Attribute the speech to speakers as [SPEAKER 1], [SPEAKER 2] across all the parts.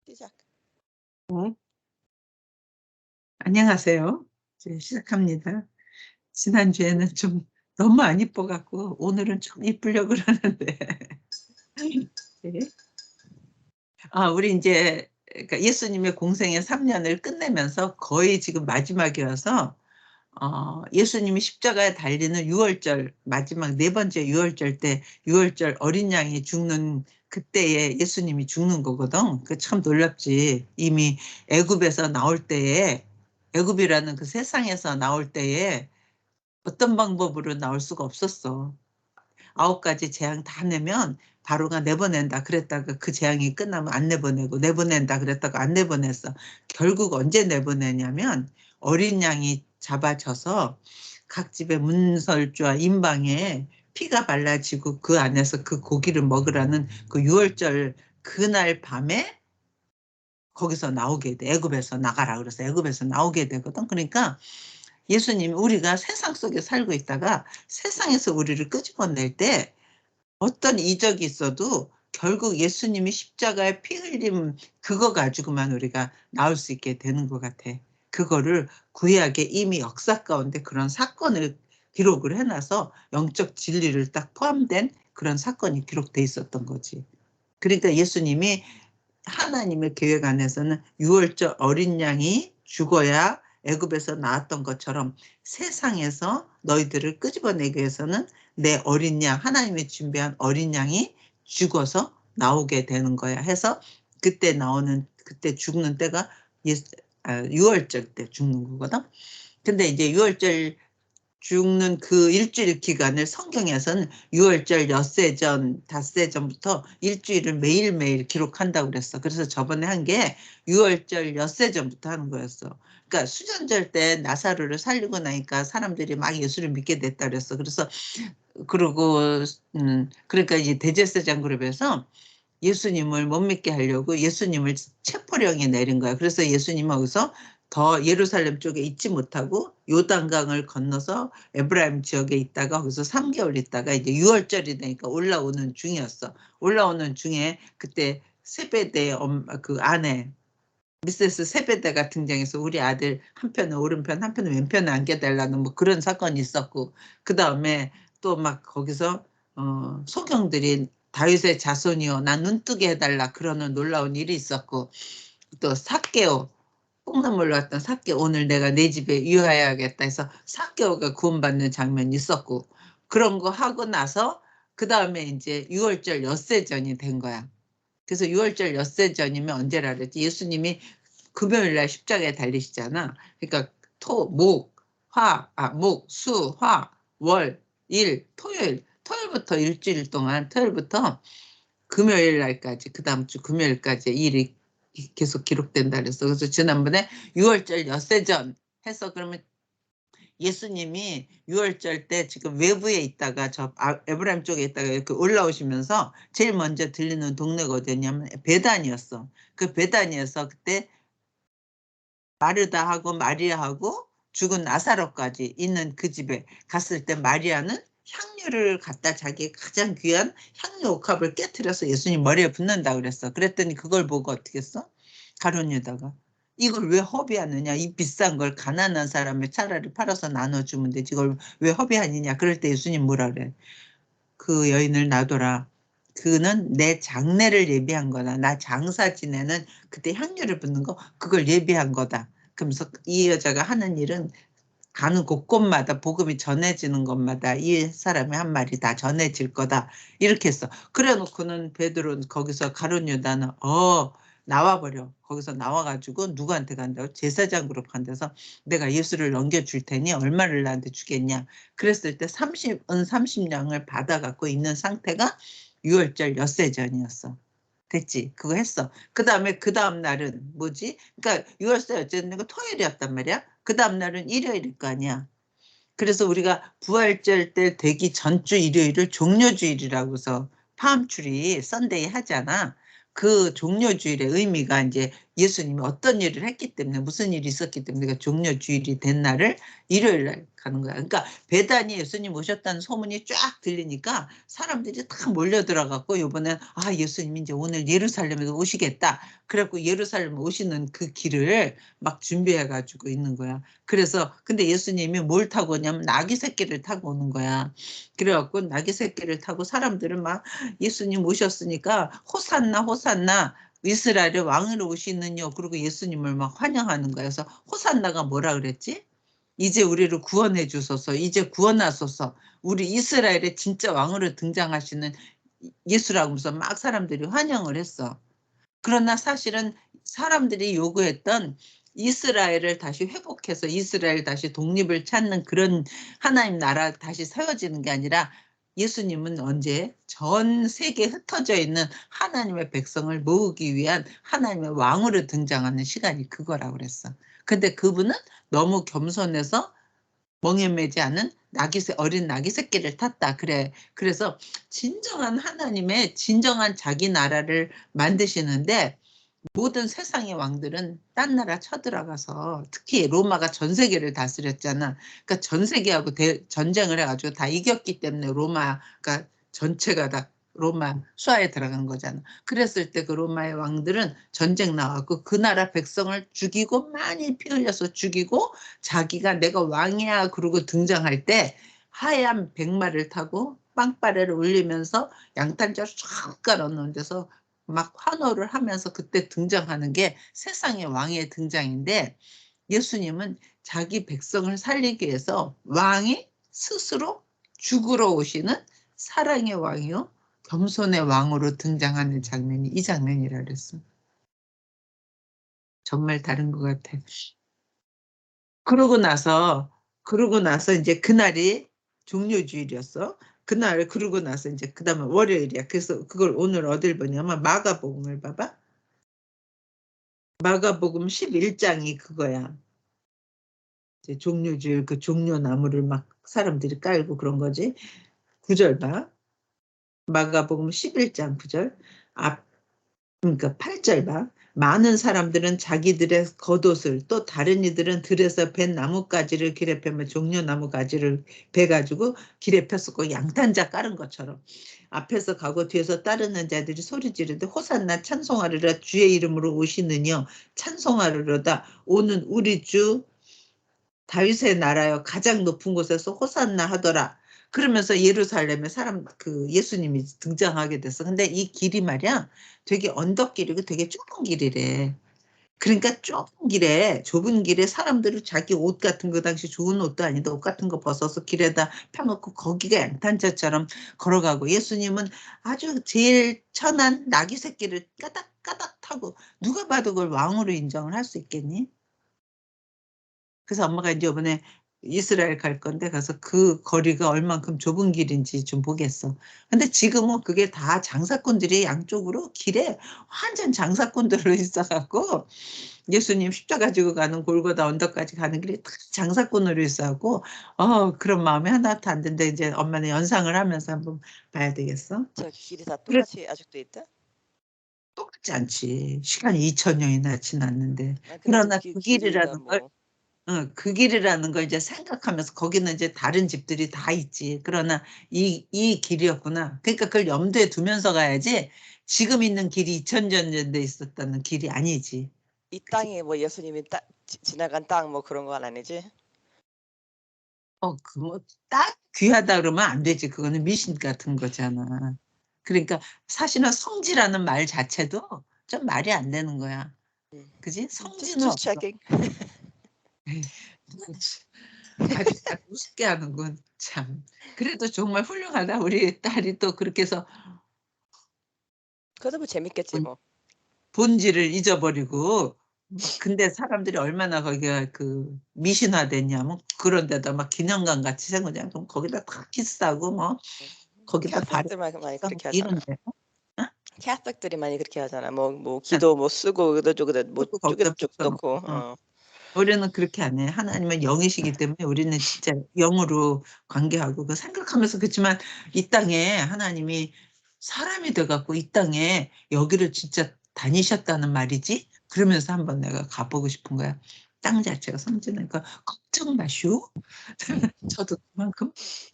[SPEAKER 1] 시작.
[SPEAKER 2] 네. 안녕하세요. 이제 시작합니다. 지난주에는 좀 너무 안 이뻐갖고 오늘은 좀 이쁘려고 그러는데. 네. 우리 이제 그러니까 예수님의 공생의 3년을 끝내면서 거의 지금 마지막이어서 예수님이 십자가에 달리는 유월절 마지막 네 번째 유월절 때 유월절 어린 양이 죽는 그때에 예수님이 죽는 거거든. 그 참 놀랍지. 이미 애굽에서 나올 때에 애굽이라는 그 세상에서 나올 때에 어떤 방법으로 나올 수가 없었어. 9가지 재앙 다 내면 바로가 내보낸다 그랬다가 그 재앙이 끝나면 안 내보내고 내보낸다 그랬다가 안 내보냈어. 결국 언제 내보내냐면 어린 양이 잡아져서 각 집의 문설주와 임방에 피가 발라지고 그 안에서 그 고기를 먹으라는 그 유월절 그날 밤에 거기서 나오게 돼. 애굽에서 나가라 그래서 애굽에서 나오게 되거든. 그러니까 예수님 우리가 세상 속에 살고 있다가 세상에서 우리를 끄집어낼 때 어떤 이적이 있어도 결국 예수님이 십자가에 피 흘림 그거 가지고만 우리가 나올 수 있게 되는 것 같아. 그거를 구약에 이미 역사 가운데 그런 사건을 기록을 해놔서 영적 진리를 딱 포함된 그런 사건이 기록돼 있었던 거지. 그러니까 예수님이 하나님의 계획 안에서는 유월절 어린 양이 죽어야 애굽에서 나왔던 것처럼 세상에서 너희들을 끄집어내기 위해서는 내 어린 양 하나님이 준비한 어린 양이 죽어서 나오게 되는 거야 해서 그때 나오는 그때 죽는 때가 유월절 때 죽는 거거든. 근데 이제 유월절 죽는 그 일주일 기간을 성경에서는 유월절 엿새 전, 닷새 전부터 일주일을 매일매일 기록한다고 그랬어. 그래서 저번에 한 게 유월절 엿새 전부터 하는 거였어. 그러니까 수전절 때 나사로를 살리고 나니까 사람들이 막 예수를 믿게 됐다 그랬어. 그래서 그러고 그러니까 이제 대제사장 그룹에서 예수님을 못 믿게 하려고 예수님을 체포령이 내린 거야. 그래서 예수님은 거기서 더 예루살렘 쪽에 있지 못하고 요단강을 건너서 에브라임 지역에 있다가 거기서 3개월 있다가 이제 6월절이 되니까 올라오는 중이었어. 올라오는 중에 그때 세베대의 그 아내 미세스 세베대가 등장해서 우리 아들 한편은 오른편 한편은 왼편에 안겨달라는 뭐 그런 사건이 있었고 그 다음에 또 막 거기서 소경들이 다윗의 자손이여 나 눈뜨게 해달라 그러는 놀라운 일이 있었고 또 삭개오 뽕나물로 왔던 삭개오 오늘 내가 내 집에 유하야겠다 해서 삭개오가 구원받는 장면이 있었고 그런 거 하고 나서 그 다음에 이제 6월절 엿새전이 된 거야. 그래서 6월절 엿새전이면 언제라 그랬지? 예수님이 금요일 날 십자가에 달리시잖아. 그러니까 목, 수, 화, 월, 일, 토요일부터 일주일 동안 토요일부터 금요일 날까지 그 다음 주 금요일까지 일이 계속 기록된다 그랬어. 그래서 지난번에 6월절 엿새전 해서 그러면 예수님이 6월절 때 지금 외부에 있다가 저 에브라임 쪽에 있다가 이렇게 올라오시면서 제일 먼저 들리는 동네가 어디였냐면 베단이었어. 그 베단이어서 그때 마르다하고 마리아하고 죽은 나사로까지 있는 그 집에 갔을 때 마리아는 향료를 갖다 자기의 가장 귀한 향료 옥합을 깨트려서 예수님 머리에 붓는다 그랬어. 그랬더니 그걸 보고 어떻게 했어? 가룟 유다가 이걸 왜 허비하느냐? 이 비싼 걸 가난한 사람에 차라리 팔아서 나눠주면 되지. 이걸 왜 허비하느냐? 그럴 때 예수님 뭐라 그래? 그 여인을 놔둬라. 그는 내 장례를 예비한 거다. 나 장사 지내는 그때 향료를 붓는 거 그걸 예비한 거다. 그러면서 이 여자가 하는 일은 가는 곳곳마다 복음이 전해지는 것마다 이 사람의 한 말이 다 전해질 거다. 이렇게 했어. 그래 놓고는 베드로는 거기서 가룟 유다는 나와버려. 거기서 나와가지고 누구한테 간다고? 제사장 그룹한테서 내가 예수를 넘겨줄 테니 얼마를 나한테 주겠냐. 그랬을 때 30냥을 받아갖고 있는 상태가 6월절 엿새전이었어. 됐지? 그거 했어. 그 다음 날은 뭐지? 그러니까 6월절 어쨌든 토요일이었단 말이야. 그 다음 날은 일요일일 거 아니야. 그래서 우리가 부활절 때 되기 전주 일요일을 종료주일이라고 해서 파암추리 썬데이 하잖아. 그 종료주일의 의미가 이제 예수님이 어떤 일을 했기 때문에 무슨 일이 있었기 때문에 종료주일이 된 날을 일요일 날 가는 거야. 그러니까 베단이 예수님 오셨다는 소문이 쫙 들리니까 사람들이 다 몰려들어갖고 이번엔 아 예수님이 이제 오늘 예루살렘에서 오시겠다. 그래갖고 예루살렘 오시는 그 길을 막 준비해가지고 있는 거야. 그래서 근데 예수님이 뭘 타고 오냐면 나귀 새끼를 타고 오는 거야. 그래갖고 나귀 새끼를 타고 사람들은 막 예수님 오셨으니까 호산나 호산나 이스라엘의 왕으로 오시는요. 그리고 예수님을 막 환영하는 거야. 그래서 호산나가 뭐라 그랬지? 이제 우리를 구원해 주소서. 이제 구원하소서. 우리 이스라엘의 진짜 왕으로 등장하시는 예수라고서 막 사람들이 환영을 했어. 그러나 사실은 사람들이 요구했던 이스라엘을 다시 회복해서 이스라엘 다시 독립을 찾는 그런 하나님 나라 다시 세워지는 게 아니라 예수님은 언제 전 세계에 흩어져 있는 하나님의 백성을 모으기 위한 하나님의 왕으로 등장하는 시간이 그거라고 그랬어. 근데 그분은 너무 겸손해서 멍에매지 않은 어린 나귀 새끼를 탔다. 그래. 그래서 진정한 하나님의 진정한 자기 나라를 만드시는데 모든 세상의 왕들은 딴 나라 쳐들어가서 특히 로마가 전 세계를 다스렸잖아. 그러니까 전 세계하고 전쟁을 해가지고 다 이겼기 때문에 로마가 전체가 다 로마 수하에 들어간 거잖아. 그랬을 때 그 로마의 왕들은 전쟁 나왔고 그 나라 백성을 죽이고 많이 피 흘려서 죽이고 자기가 내가 왕이야 그러고 등장할 때 하얀 백마를 타고 빵빠레를 울리면서 양탄자를 쫙 깔아놓은 데서 막 환호를 하면서 그때 등장하는 게 세상의 왕의 등장인데 예수님은 자기 백성을 살리기 위해서 왕이 스스로 죽으러 오시는 사랑의 왕이요 겸손의 왕으로 등장하는 장면이 이 장면이라 그랬어. 정말 다른 것 같아. 그러고 나서 이제 그날이 종료주일이었어. 그날 그러고 나서 이제 그다음에 월요일이야. 그래서 그걸 오늘 어딜 보냐면 마가복음을 봐봐. 마가복음 11장이 그거야. 이제 종료주일 그 종려나무를 막 사람들이 깔고 그런 거지. 9절 봐. 마가복음 11장 9절. 그러니까 8절 봐. 많은 사람들은 자기들의 겉옷을 또 다른 이들은 들에서 벤 나뭇가지를 길에 펴면 종려나무 가지를 베가지고 길에 폈었고 양탄자 깔은 것처럼 앞에서 가고 뒤에서 따르는 자들이 소리 지르되 호산나 찬송하리라 주의 이름으로 오시느뇨 찬송하리로다 오는 우리 주 다윗의 나라여 가장 높은 곳에서 호산나 하더라. 그러면서 예루살렘에 예수님이 등장하게 됐어. 근데 이 길이 말이야 되게 언덕길이고 되게 좁은 길이래. 그러니까 좁은 길에 사람들이 자기 옷 같은 거 당시 좋은 옷도 아닌데 옷 같은 거 벗어서 길에다 펴놓고 거기가 양탄자처럼 걸어가고 예수님은 아주 제일 천한 나귀 새끼를 까닥까닥 타고 누가 봐도 그걸 왕으로 인정을 할 수 있겠니? 그래서 엄마가 이제 이번에 이스라엘 갈 건데 가서 그 거리가 얼만큼 좁은 길인지 좀 보겠어. 근데 지금은 그게 다 장사꾼들이 양쪽으로 길에 완전 장사꾼들로 있어갖고 예수님 십자가 지고 가는 골고다 언덕까지 가는 길이 다 장사꾼으로 있어갖고 그런 마음이 하나도 안 든데 이제 엄마는 연상을 하면서 한번 봐야 되겠어.
[SPEAKER 1] 저 길이 다
[SPEAKER 2] 그래,
[SPEAKER 1] 똑같이 아직도 있다?
[SPEAKER 2] 똑같지 않지. 시간이 2000년이나 지났는데.
[SPEAKER 1] 근데
[SPEAKER 2] 그러나
[SPEAKER 1] 그
[SPEAKER 2] 그
[SPEAKER 1] 길이가
[SPEAKER 2] 길이라는 걸
[SPEAKER 1] 뭐
[SPEAKER 2] 그 길이라는 걸 이제 생각하면서 거기는 이제 다른 집들이 다 있지. 그러나 이 길이었구나. 그러니까 그걸 염두에 두면서 가야지 지금 있는 길이 2000년 전에 있었다는 길이 아니지.
[SPEAKER 1] 이
[SPEAKER 2] 그치?
[SPEAKER 1] 땅이 뭐 예수님이 지나간 땅 뭐 그런 건 아니지?
[SPEAKER 2] 그거 딱 귀하다 그러면 안 되지. 그거는 미신 같은 거잖아. 그러니까 사실은 성지라는 말 자체도 좀 말이 안 되는 거야. 그지? 성지는
[SPEAKER 1] just
[SPEAKER 2] 없어.
[SPEAKER 1] checking.
[SPEAKER 2] 에이, 아주 우습게 하는군. 참. 그래도 정말 훌륭하다. 우리 딸이 또 그렇게 해서
[SPEAKER 1] 그래도 뭐 재밌겠지 뭐.
[SPEAKER 2] 본질을 잊어버리고 근데 사람들이 얼마나 거기가 미신화됐냐면 그런 데다 막 기념관 같이 생거냐 그럼 거기다 다 키스하고 뭐 거기다 발을
[SPEAKER 1] 캐톨릭들 많이 그렇게 하잖아.
[SPEAKER 2] 이런데
[SPEAKER 1] 캐톨릭들이 많이 그렇게 하잖아. 뭐 기도 뭐 쓰고 그저저그 뭐
[SPEAKER 2] 또
[SPEAKER 1] 쪼개도
[SPEAKER 2] 거기다
[SPEAKER 1] 쭉 넣고.
[SPEAKER 2] 붙여놓고 우리는 그렇게 안 해. 하나님은 영이시기 때문에 우리는 진짜 영으로 관계하고 그 생각하면서 그렇지만 이 땅에 하나님이 사람이 돼갖고 이 땅에 여기를 진짜 다니셨다는 말이지? 그러면서 한번 내가 가보고 싶은 거야. 땅 자체가 성전이니까 걱정 마시오. 저도 그만큼.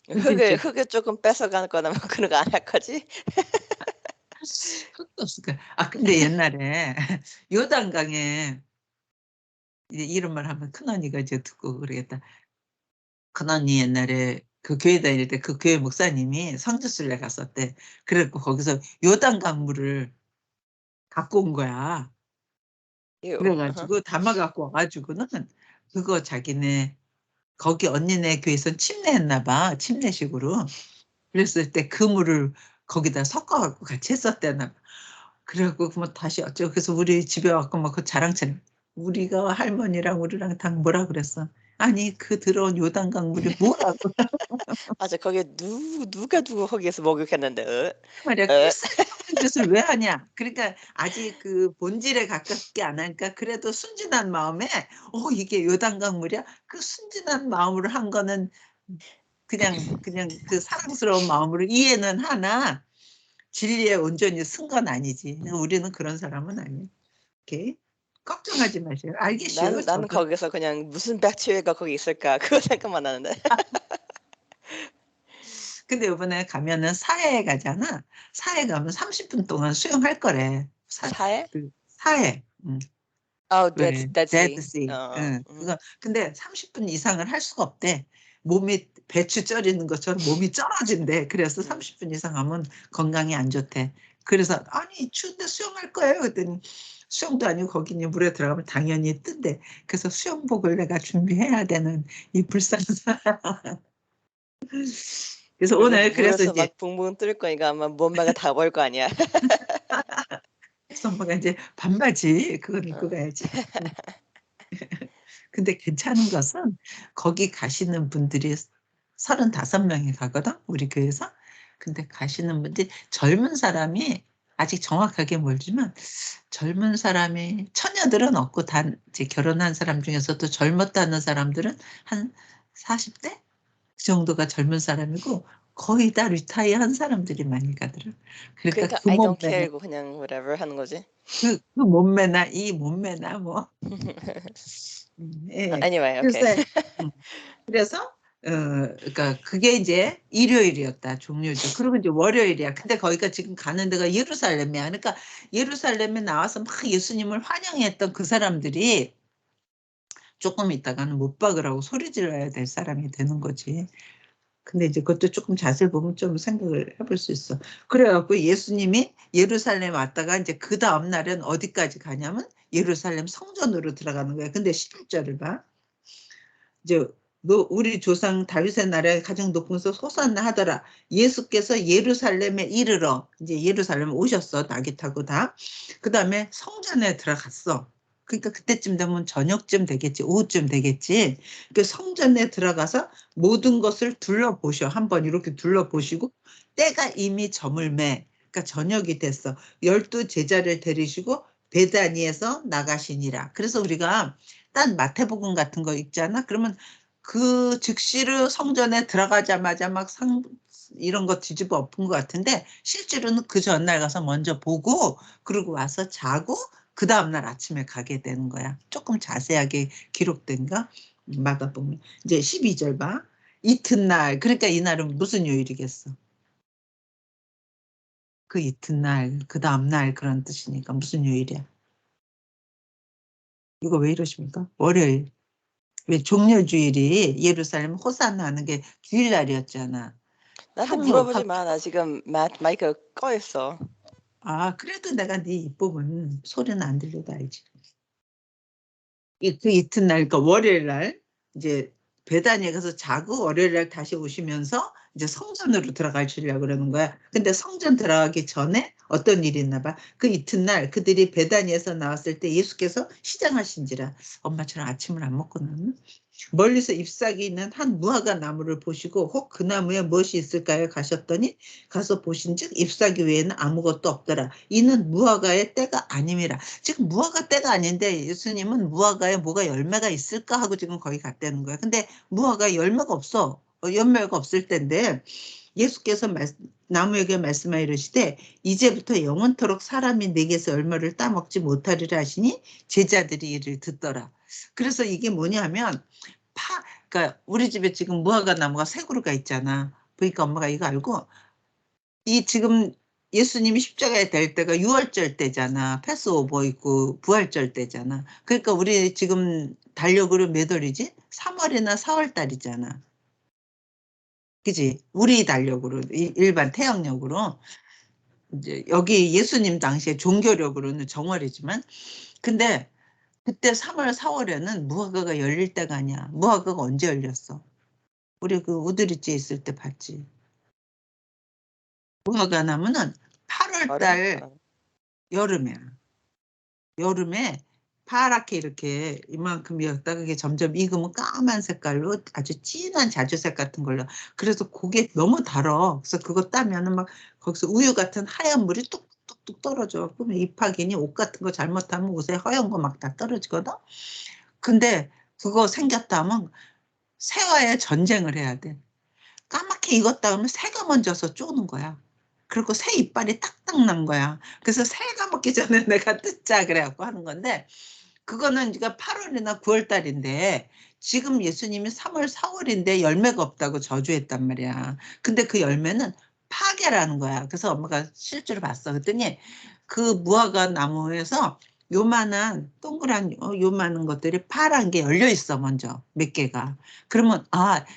[SPEAKER 2] 근데
[SPEAKER 1] 흙을
[SPEAKER 2] 이제
[SPEAKER 1] 흙을 조금 뺏어가는 거나 뭐 그런 거 안 할 거지?
[SPEAKER 2] 흙도 없을까. 아 근데 옛날에 요단강에 이제 이런 말 하면 큰언니가 이제 듣고 그러겠다. 큰언니 옛날에 그 교회 다닐 때 그 교회 목사님이 성지순례 갔었대. 그래 갖고 거기서 요단강 물을 갖고 온 거야.
[SPEAKER 1] 유.
[SPEAKER 2] 그래 가지고 담아 갖고 와 가지고는 그거 자기네 거기 언니네 교회에선 침례했나 봐, 침례식으로. 그랬을 때 그 물을 거기다 섞어 갖고 같이 했었대나 봐. 그래 갖고 뭐 다시 어쩌고 그래서 우리 집에 와 갖고 막 그 자랑처럼 우리가 할머니랑 우리랑 다 뭐라 그랬어. "아니 그 더러운 요단강 물이 뭐라고."
[SPEAKER 1] 맞아. 거기에 누가 누구 거기에서 목욕했는데.
[SPEAKER 2] 말이야. 그
[SPEAKER 1] 어.
[SPEAKER 2] 쓸데없는 짓을 왜 하냐. 그러니까 아직 그 본질에 가깝게 안 하니까 그래도 순진한 마음에 '어 이게 요단강 물이야?' 그 순진한 마음으로 한 거는 그냥 그 사랑스러운 마음으로 이해는 하나 진리에 온전히 쓴 건 아니지. 우리는 그런 사람은 아니에요. 이렇게 걱정하지 마세요. 알겠슈
[SPEAKER 1] 나는
[SPEAKER 2] 저도.
[SPEAKER 1] 거기서 그냥 '무슨 백테리아가 거기 있을까?' 그거 생각만 하는데.
[SPEAKER 2] 근데 요번에 가면은 사해에 가잖아. 사해 가면 30분 동안 수영할 거래.
[SPEAKER 1] 사해?
[SPEAKER 2] 그 사해.
[SPEAKER 1] 어
[SPEAKER 2] 왜
[SPEAKER 1] 데드시.
[SPEAKER 2] 데드씨.
[SPEAKER 1] 어.
[SPEAKER 2] 응. 그거 근데 30분 이상을 할 수가 없대. 몸이 배추 쪄리는 것처럼 몸이 쩔어진대. 그래서
[SPEAKER 1] 음.
[SPEAKER 2] 30분 이상 하면 건강에 안 좋대. 그래서 "아니 추운데 수영할 거예요." 그랬더니 수영도 아니고 거기 이제 물에 들어가면 당연히 뜬대. 그래서 수영복을 내가 준비해야 되는 이 불쌍한 그래서
[SPEAKER 1] 그래서
[SPEAKER 2] 오늘 그래서
[SPEAKER 1] 물에서
[SPEAKER 2] 인제
[SPEAKER 1] 막 붕붕 뜰 거니까 아마 몸매가 다 보일 거 아니야.
[SPEAKER 2] 그래서 엄마가 인제 반바지 그건 입고
[SPEAKER 1] 어.
[SPEAKER 2] 가야지. 근데 괜찮은 것은 거기 가시는 분들이 35 명이 가거든 우리 교회에서. 근데 가시는 분들이 젊은 사람이 아직 정확하게 모르지만 젊은 사람이 처녀들은 없고 단 이제 결혼한 사람 중에서도 젊었다는 사람들은 한 40 대? 그 정도가 젊은 사람이고 거의 다 리타이어한 사람들이 많이 가더라. 그러니까
[SPEAKER 1] 그러니까
[SPEAKER 2] 그
[SPEAKER 1] I don't
[SPEAKER 2] 몸매나
[SPEAKER 1] care고 그냥 whatever 하는 거지.
[SPEAKER 2] 그 몸매나 이 몸매나 뭐 예.
[SPEAKER 1] anyway 오케이.
[SPEAKER 2] 그래서 음. 그래서 그러니까 그게 이제 일요일이었다 종료죠. 그리고 이제 월요일이야. 근데 거기가 지금 가는 데가 예루살렘이야. 그러니까 예루살렘에 나와서 막 예수님을 환영했던 그 사람들이 쪼끔 있다가는 못 박으라고 소리 질러야 될 사람이 되는 거지. 근데 이제 그것도 쪼끔 자세히 보면 좀 생각을 해볼 수 있어. 그래 갖고 예수님이 예루살렘 왔다가 인제 그다음 날은 어디까지 가냐면 예루살렘 성전으로 들어가는 거야. 근데 11절을 봐. 이제 "너 우리 조상 다윗의 나라에 가장 높은 곳에 호산나 하더라." 예수께서 예루살렘에 이르러 인제 예루살렘 오셨어 낙이 타고 다. 그다음에 성전에 들어갔어. 그러니까 그때쯤 되면 저녁쯤 되겠지. 오후쯤 되겠지. 그 성전에 들어가서 모든 것을 둘러보셔. 한번 이렇게 둘러보시고 때가 이미 저물매 그러니까 저녁이 됐어. 12 제자를 데리시고 베다니에서 나가시니라. 그래서 우리가 딴 마태복음 같은 거 읽잖아. 그러면 그 즉시로 성전에 들어가자마자 막 상 이런 거 뒤집어 엎은 것 같은데 실제로는 그 전날 가서 먼저 보고 그러고 와서 자고 그다음 날 아침에 가게 되는 거야. 쪼끔 자세하게 기록된 거 마가복음. 이제 12절 봐. 이튿날 그러니까 이날은 무슨 요일이겠어? 그 이튿날 그다음 날 그런 뜻이니까 무슨 요일이야? 이거 왜 이러십니까? 월요일. 왜 종려주일이 예루살렘 호산나 하는 게 주일날이었잖아.
[SPEAKER 1] 나한테
[SPEAKER 2] 하루 하
[SPEAKER 1] 물어보지 마. 나 지금 마이크 꺼 있어.
[SPEAKER 2] 아 그래도 내가 네 입 보면 소리는 안 들려도 알지. 그 이튿날 그러니까 월요일 날 이제 베다니에 가서 자고 월요일 날 다시 오시면서 이제 성전으로 들어가시려고 그러는 거야. 근데 성전 들어가기 전에 어떤 일이 있나 봐. 그 이튿날 그들이 베다니에서 나왔을 때 예수께서 시장하신지라 엄마처럼 아침을 안 먹고 나왔나? 멀리서 잎사귀 있는 한 무화과 나무를 보시고 혹 그 나무에 무엇이 있을까요? 가셨더니 가서 보신즉 잎사귀 외에는 아무것도 없더라. 이는 무화과의 때가 아님이라. 지금 무화과 때가 아닌데 예수님은 무화과에 뭐가 열매가 있을까 하고 지금 거기 갔다는 거야. 근데 무화과에 열매가 없어. 열매가 없을 때인데 예수께서 나무에게 말씀하여 이르시되 이제부터 영원토록 사람이 내게서 열매를 따먹지 못하리라 하시니 제자들이 이를 듣더라. 그래서 이게 뭐냐면 그러니까 우리 집에 지금 무화과 나무가 세 그루가 있잖아. 그러니까 엄마가 이거 알고 이 지금 예수님이 십자가에 될 때가 유월절 때잖아. 패스오버 있고 부활절 때잖아. 그러니까 우리 지금 달력으로 몇 월이지? 3월이나 4월 달이잖아. 그지? 우리 달력으로 일반 태양력으로 이제 여기 예수님 당시에 종교력으로는 정월이지만 근데 그때 3월, 4월에는 무화과가 열릴 때가 아니야. 무화과가 언제 열렸어? 우리 그 우드리지에 있을 때 봤지. 무화과 나무는 8월
[SPEAKER 1] 가을에?
[SPEAKER 2] 달 여름이야. 여름에 파랗게 이렇게 이만큼이었다가 그게 점점 익으면 까만 색깔로 아주 진한 자주색 같은 걸로. 그래서 그게 너무 달아. 그래서 그거 따면은 막 거기서 우유 같은 하얀 물이 뚝뚝뚝 떨어져. 그러면 잎하기니 옷 같은 거 잘못하면 옷에 허연 거 막 다 떨어지거든. 근데 그거 생겼다 하면 새와의 전쟁을 해야 돼. 까맣게 익었다 그러면 새가 먼저서 쪼는 거야. 그리고 새 이빨이 딱딱 난 거야. 그래서 새가 먹기 전에 내가 뜯자 그래갖고 하는 건데 그거는 이제 8월이나 9월 달인데 지금 예수님이 3월, 4월인데 열매가 없다고 저주했단 말이야. 근데 그 열매는 파괴라는 거야. 그래서 엄마가 실제로 봤어. 그랬더니 그 무화과 나무에서 요만한 동그란 요만한 것들이 파란 게 열려 있어 먼저 몇 개가. 그러면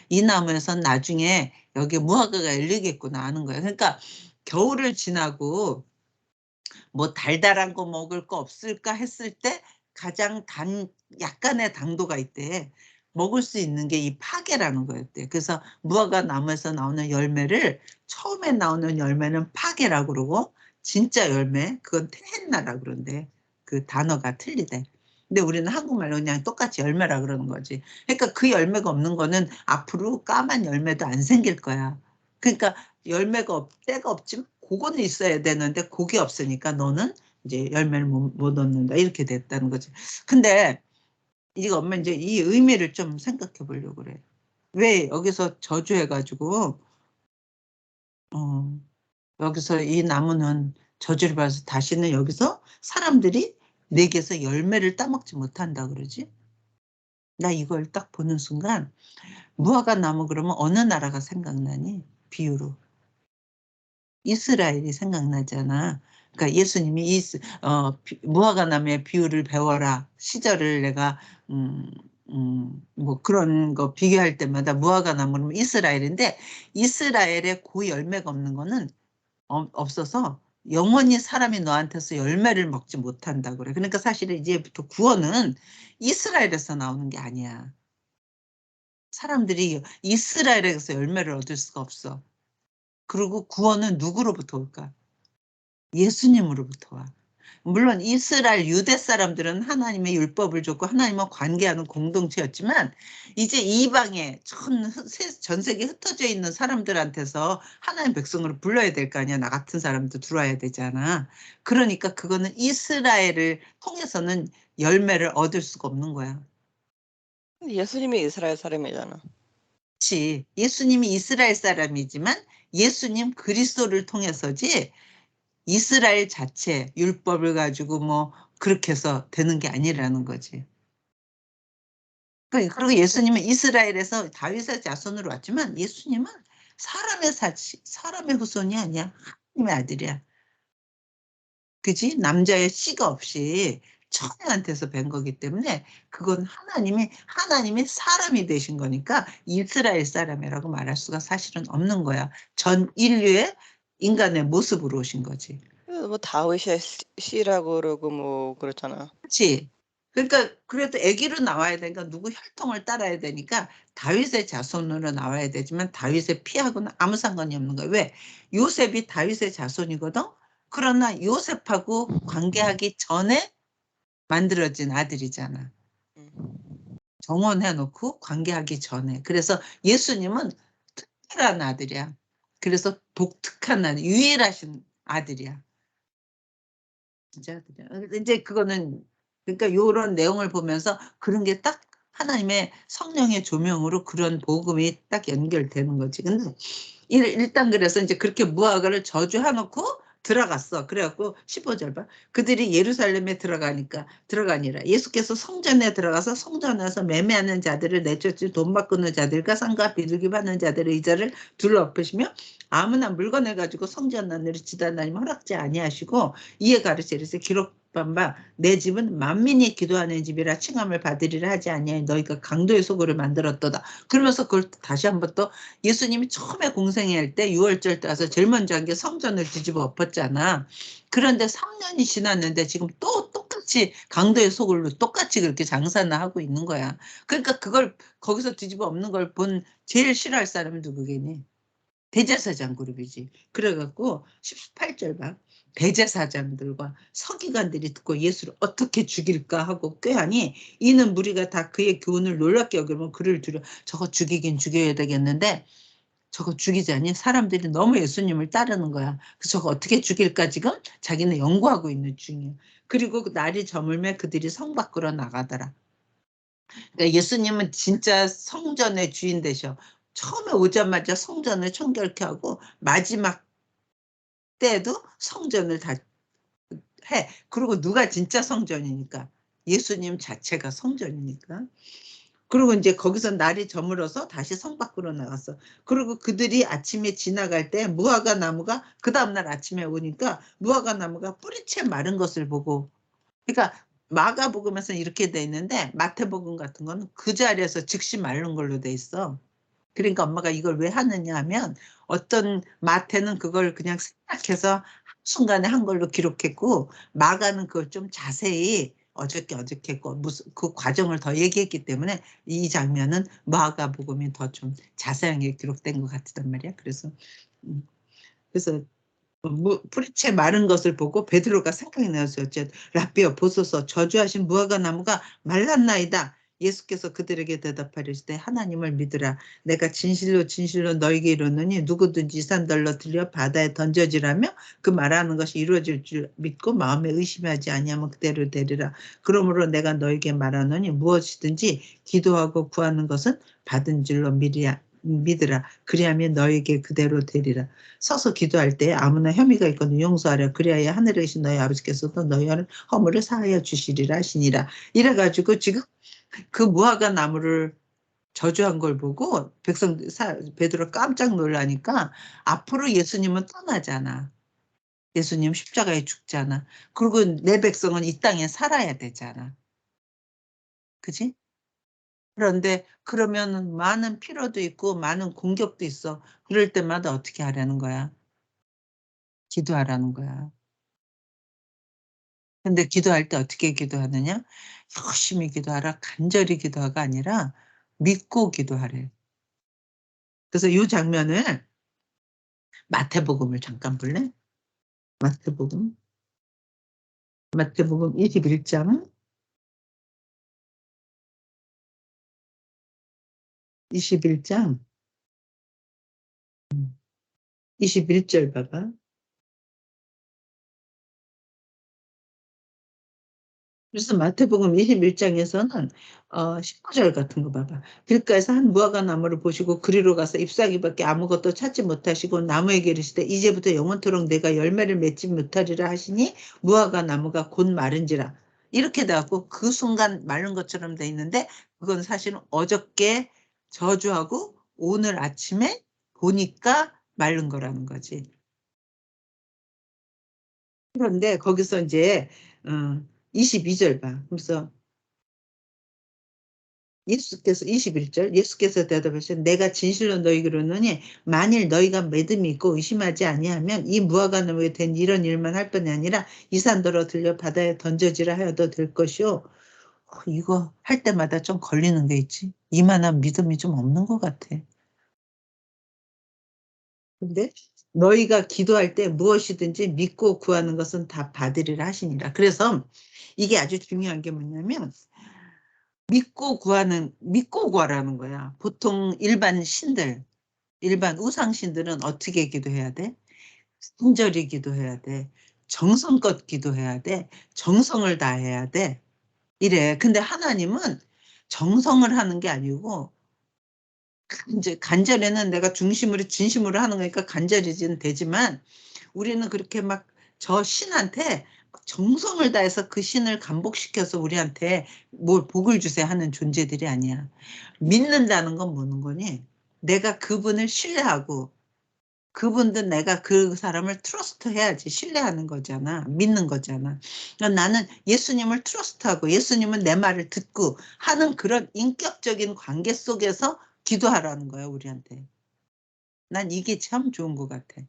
[SPEAKER 2] 이 나무에선 나중에 여기 무화과가 열리겠구나 하는 거야. 그러니까 겨울을 지나고 뭐 달달한 거 먹을 거 없을까 했을 때 가장 약간의 당도가 있대. 먹을 수 있는 게 이 파게라는 거였대. 그래서 무화과 나무에서 나오는 열매를 처음에 나오는 열매는 파게라고 그러고 진짜 열매 그건 테헨나라 그런데 그 단어가 틀리대. 근데 우리는 한국말로 그냥 똑같이 열매라 그러는 거지. 그러니까 그 열매가 없는 거는 앞으로 까만 열매도 안 생길 거야. 그러니까 열매가 때가 없지만 그거는 있어야 되는데 그게 없으니까 너는 이제 열매를 못 얻는다 이렇게 됐다는 거지. 근데 이거 엄마 이제 이 의미를 좀 생각해 보려고 그래. 왜 여기서 저주해가지고 여기서 이 나무는 저주를 받아서 다시는 여기서 사람들이 내게서 열매를 따먹지 못한다 그러지? 나 이걸 딱 보는 순간 무화과 나무 그러면 어느 나라가 생각나니? 비유로. 이스라엘이 생각나잖아. 그러니까 예수님이 무화과 나무의 비유를 배워라. 시절을 내가 뭐 그런 거 비교할 때마다 무화과 나무는 이스라엘인데 이스라엘에 그 열매가 없는 거는 없어서 영원히 사람이 너한테서 열매를 먹지 못한다 그래. 그러니까 사실은 이제부터 구원은 이스라엘에서 나오는 게 아니야. 사람들이 이스라엘에서 열매를 얻을 수가 없어. 그리고 구원은 누구로부터 올까? 예수님으로부터 와. 물론 이스라엘 유대 사람들은 하나님의 율법을 줬고 하나님과 관계하는 공동체였지만 이제 이방에 전 세계에 흩어져 있는 사람들한테서 하나님 백성으로 불러야 될 거 아니야. 나 같은 사람도 들어와야 되잖아. 그러니까 그거는 이스라엘을 통해서는 열매를 얻을 수가 없는 거야.
[SPEAKER 1] 근데 예수님이 이스라엘 사람이잖아.
[SPEAKER 2] 그렇지. 예수님이 이스라엘 사람이지만 예수님 그리스도를 통해서지 이스라엘 자체 율법을 가지고 뭐 그렇게 해서 되는 게 아니라는 거지. 그리고 예수님은 이스라엘에서 다윗의 자손으로 왔지만 예수님은 사람의 후손이 아니야. 하나님의 아들이야. 그지? 남자의 씨가 없이 처녀한테서 뵌 거기 때문에 그건 하나님이 사람이 되신 거니까 이스라엘 사람이라고 말할 수가 사실은 없는 거야. 전 인류의 인간의 모습으로 오신 거지.
[SPEAKER 1] 뭐 다윗의 씨라고 그러고 뭐 그렇잖아.
[SPEAKER 2] 그렇지. 그러니까 그래도 아기로 나와야 되니까 누구 혈통을 따라야 되니까 다윗의 자손으로 나와야 되지만 다윗의 피하고는 아무 상관이 없는 거야. 왜? 요셉이 다윗의 자손이거든. 그러나 요셉하고 관계하기 전에 만들어진 아들이잖아.
[SPEAKER 1] 음.
[SPEAKER 2] 정혼해놓고 관계하기 전에. 그래서 예수님은 특별한 아들이야. 그래서 독특한 아들, 유일하신 아들이야. 진짜 이제 그거는 그러니까 요런 내용을 보면서 그런 게 딱 하나님의 성령의 조명으로 그런 복음이 딱 연결되는 거지. 근데 일단 그래서 이제 그렇게 무화과를 저주해 놓고 들어갔어. 그래갖고 15절 봐. 그들이 예루살렘에 들어가니라. 예수께서 성전에 들어가서 성전에서 매매하는 자들을 내쫓지 돈 바꾸는 자들과 쌍과 비둘기 받는 자들의 의자를 둘러엎으시며 아무나 물건을 가지고 성전 안으로 지나다니면 허락지 아니하시고 이에 가르치리세 기록한 바 내 집은 만민이 기도하는 집이라 칭함을 받으리라 하지 아니하니 너희가 강도의 소굴을 만들었도다. 그러면서 그걸 다시 한번 또 예수님이 처음에 공생애할 때 6월절 때 와서 제일 먼저 한 게 성전을 뒤집어 엎었잖아. 그런데 3년이 지났는데 지금 또 똑같이 강도의 소굴로 똑같이 그렇게 장사나 하고 있는 거야. 그러니까 그걸 거기서 뒤집어 엎는 걸 본 제일 싫어할 사람이 누구겠니? 대제사장 그룹이지. 그래갖고 18절 봐. 대제사장들과 서기관들이 듣고 예수를 어떻게 죽일까 하고 꾀하니 이는 무리가 다 그의 교훈을 놀랍게 여기면 그를 두려 저거 죽이긴 죽여야 되겠는데 저거 죽이자니 사람들이 너무 예수님을 따르는 거야. 그래서 저거 어떻게 죽일까 지금 자기는 연구하고 있는 중이야. 그리고 그 날이 저물매 그들이 성 밖으로 나가더라. 그러니까 예수님은 진짜 성전의 주인 되셔. 처음에 오자마자 성전을 청결케 하고 마지막 때도 성전을 다 해. 그리고 누가 진짜 성전이니까? 예수님 자체가 성전이니까. 그리고 이제 거기서 날이 저물어서 다시 성 밖으로 나갔어. 그리고 그들이 아침에 지나갈 때 무화과 나무가 그 다음날 아침에 오니까 무화과 나무가 뿌리채 마른 것을 보고 그러니까 마가복음에서는 이렇게 돼 있는데 마태복음 같은 거는 그 자리에서 즉시 마른 걸로 돼 있어. 그러니까 엄마가 이걸 왜 하느냐 하면 어떤 마태는 그걸 그냥 생각해서 순간에 한 걸로 기록했고 마가는 그걸 좀 자세히 어저께 했고 무슨 그 과정을 더 얘기했기 때문에 이 장면은 마가복음이 더 좀 자세하게 기록된 것 같단 말이야. 그래서 뿌리채 마른 것을 보고 베드로가 생각이 나서 라비어 보소서 저주하신 무화과 나무가 말랐나이다. 예수께서 그들에게 대답하시되 하나님을 믿으라. 내가 진실로 진실로 너에게 이르노니 누구든지 산덜러 들려 바다에 던져지라며 그 말하는 것이 이루어질 줄 믿고 마음에 의심하지 아니하면 그대로 되리라. 그러므로 내가 너에게 말하노니 무엇이든지 기도하고 구하는 것은 받은 줄로 믿으라. 그리하면 너에게 그대로 되리라. 서서 기도할 때 아무나 혐의가 있거든 용서하라. 그리하여 하늘에 계신 너희 아버지께서도 너희 허물을 사하여 주시리라 하시니라. 이래가지고 지금 그 무화과 나무를 저주한 걸 보고 베드로 깜짝 놀라니까 앞으로 예수님은 떠나잖아. 예수님 십자가에 죽잖아. 그리고 내 백성은 이 땅에 살아야 되잖아. 그지? 그런데 그러면 많은 피로도 있고 많은 공격도 있어. 그럴 때마다 어떻게 하라는 거야? 기도하라는 거야. 근데 기도할 때 어떻게 기도하느냐? 열심히 기도하라. 간절히 기도하가 아니라 믿고 기도하래. 그래서 이 장면을 마태복음을 잠깐 볼래? 마태복음 21장 21장 21절 봐봐. 그래서 마태복음 21장에서는 19절 같은 거 봐봐. 길가에서 한 무화과 나무를 보시고 그리로 가서 잎사귀밖에 아무것도 찾지 못하시고 나무에게 이르시되 이제부터 영원토록 내가 열매를 맺지 못하리라 하시니 무화과 나무가 곧 마른지라. 이렇게 돼갖고 그 순간 마른 것처럼 돼 있는데 그건 사실은 어저께 저주하고 오늘 아침에 보니까 마른 거라는 거지. 그런데 거기서 이제 22절 봐. 그래서 예수께서 21절 예수께서 대답하시되 내가 진실로 너희에게 이르노니 만일 너희가 믿음이 있고 의심하지 아니하면 이 무화과 나무에 된 이런 일만 할 뿐이 아니라 이 산더러 들려 바다에 던져지라 하여도 될 것이요. 이거 할 때마다 좀 걸리는 게 있지. 이만한 믿음이 좀 없는 것 같아. 근데 너희가 기도할 때 무엇이든지 믿고 구하는 것은 다 받으리라 하시니라. 그래서 이게 아주 중요한 게 뭐냐면 믿고 구하라는 거야. 보통 일반 우상 신들은 어떻게 기도해야 돼? 순절히 기도해야 돼. 정성껏 기도해야 돼. 정성을 다해야 돼. 이래. 근데 하나님은 정성을 하는 게 아니고 이제 간절에는 내가 진심으로 하는 거니까 간절히는 되지만 우리는 그렇게 막 저 신한테 정성을 다해서 그 신을 감복시켜서 우리한테 뭘 복을 주세요 하는 존재들이 아니야. 믿는다는 건 뭐는 거니? 내가 그분을 신뢰하고 그분도 내가 그 사람을 트러스트 해야지 신뢰하는 거잖아. 믿는 거잖아. 그러니까 나는 예수님을 트러스트하고 예수님은 내 말을 듣고 하는 그런 인격적인 관계 속에서 기도하라는 거야, 우리한테. 난 이게 참 좋은 것 같아.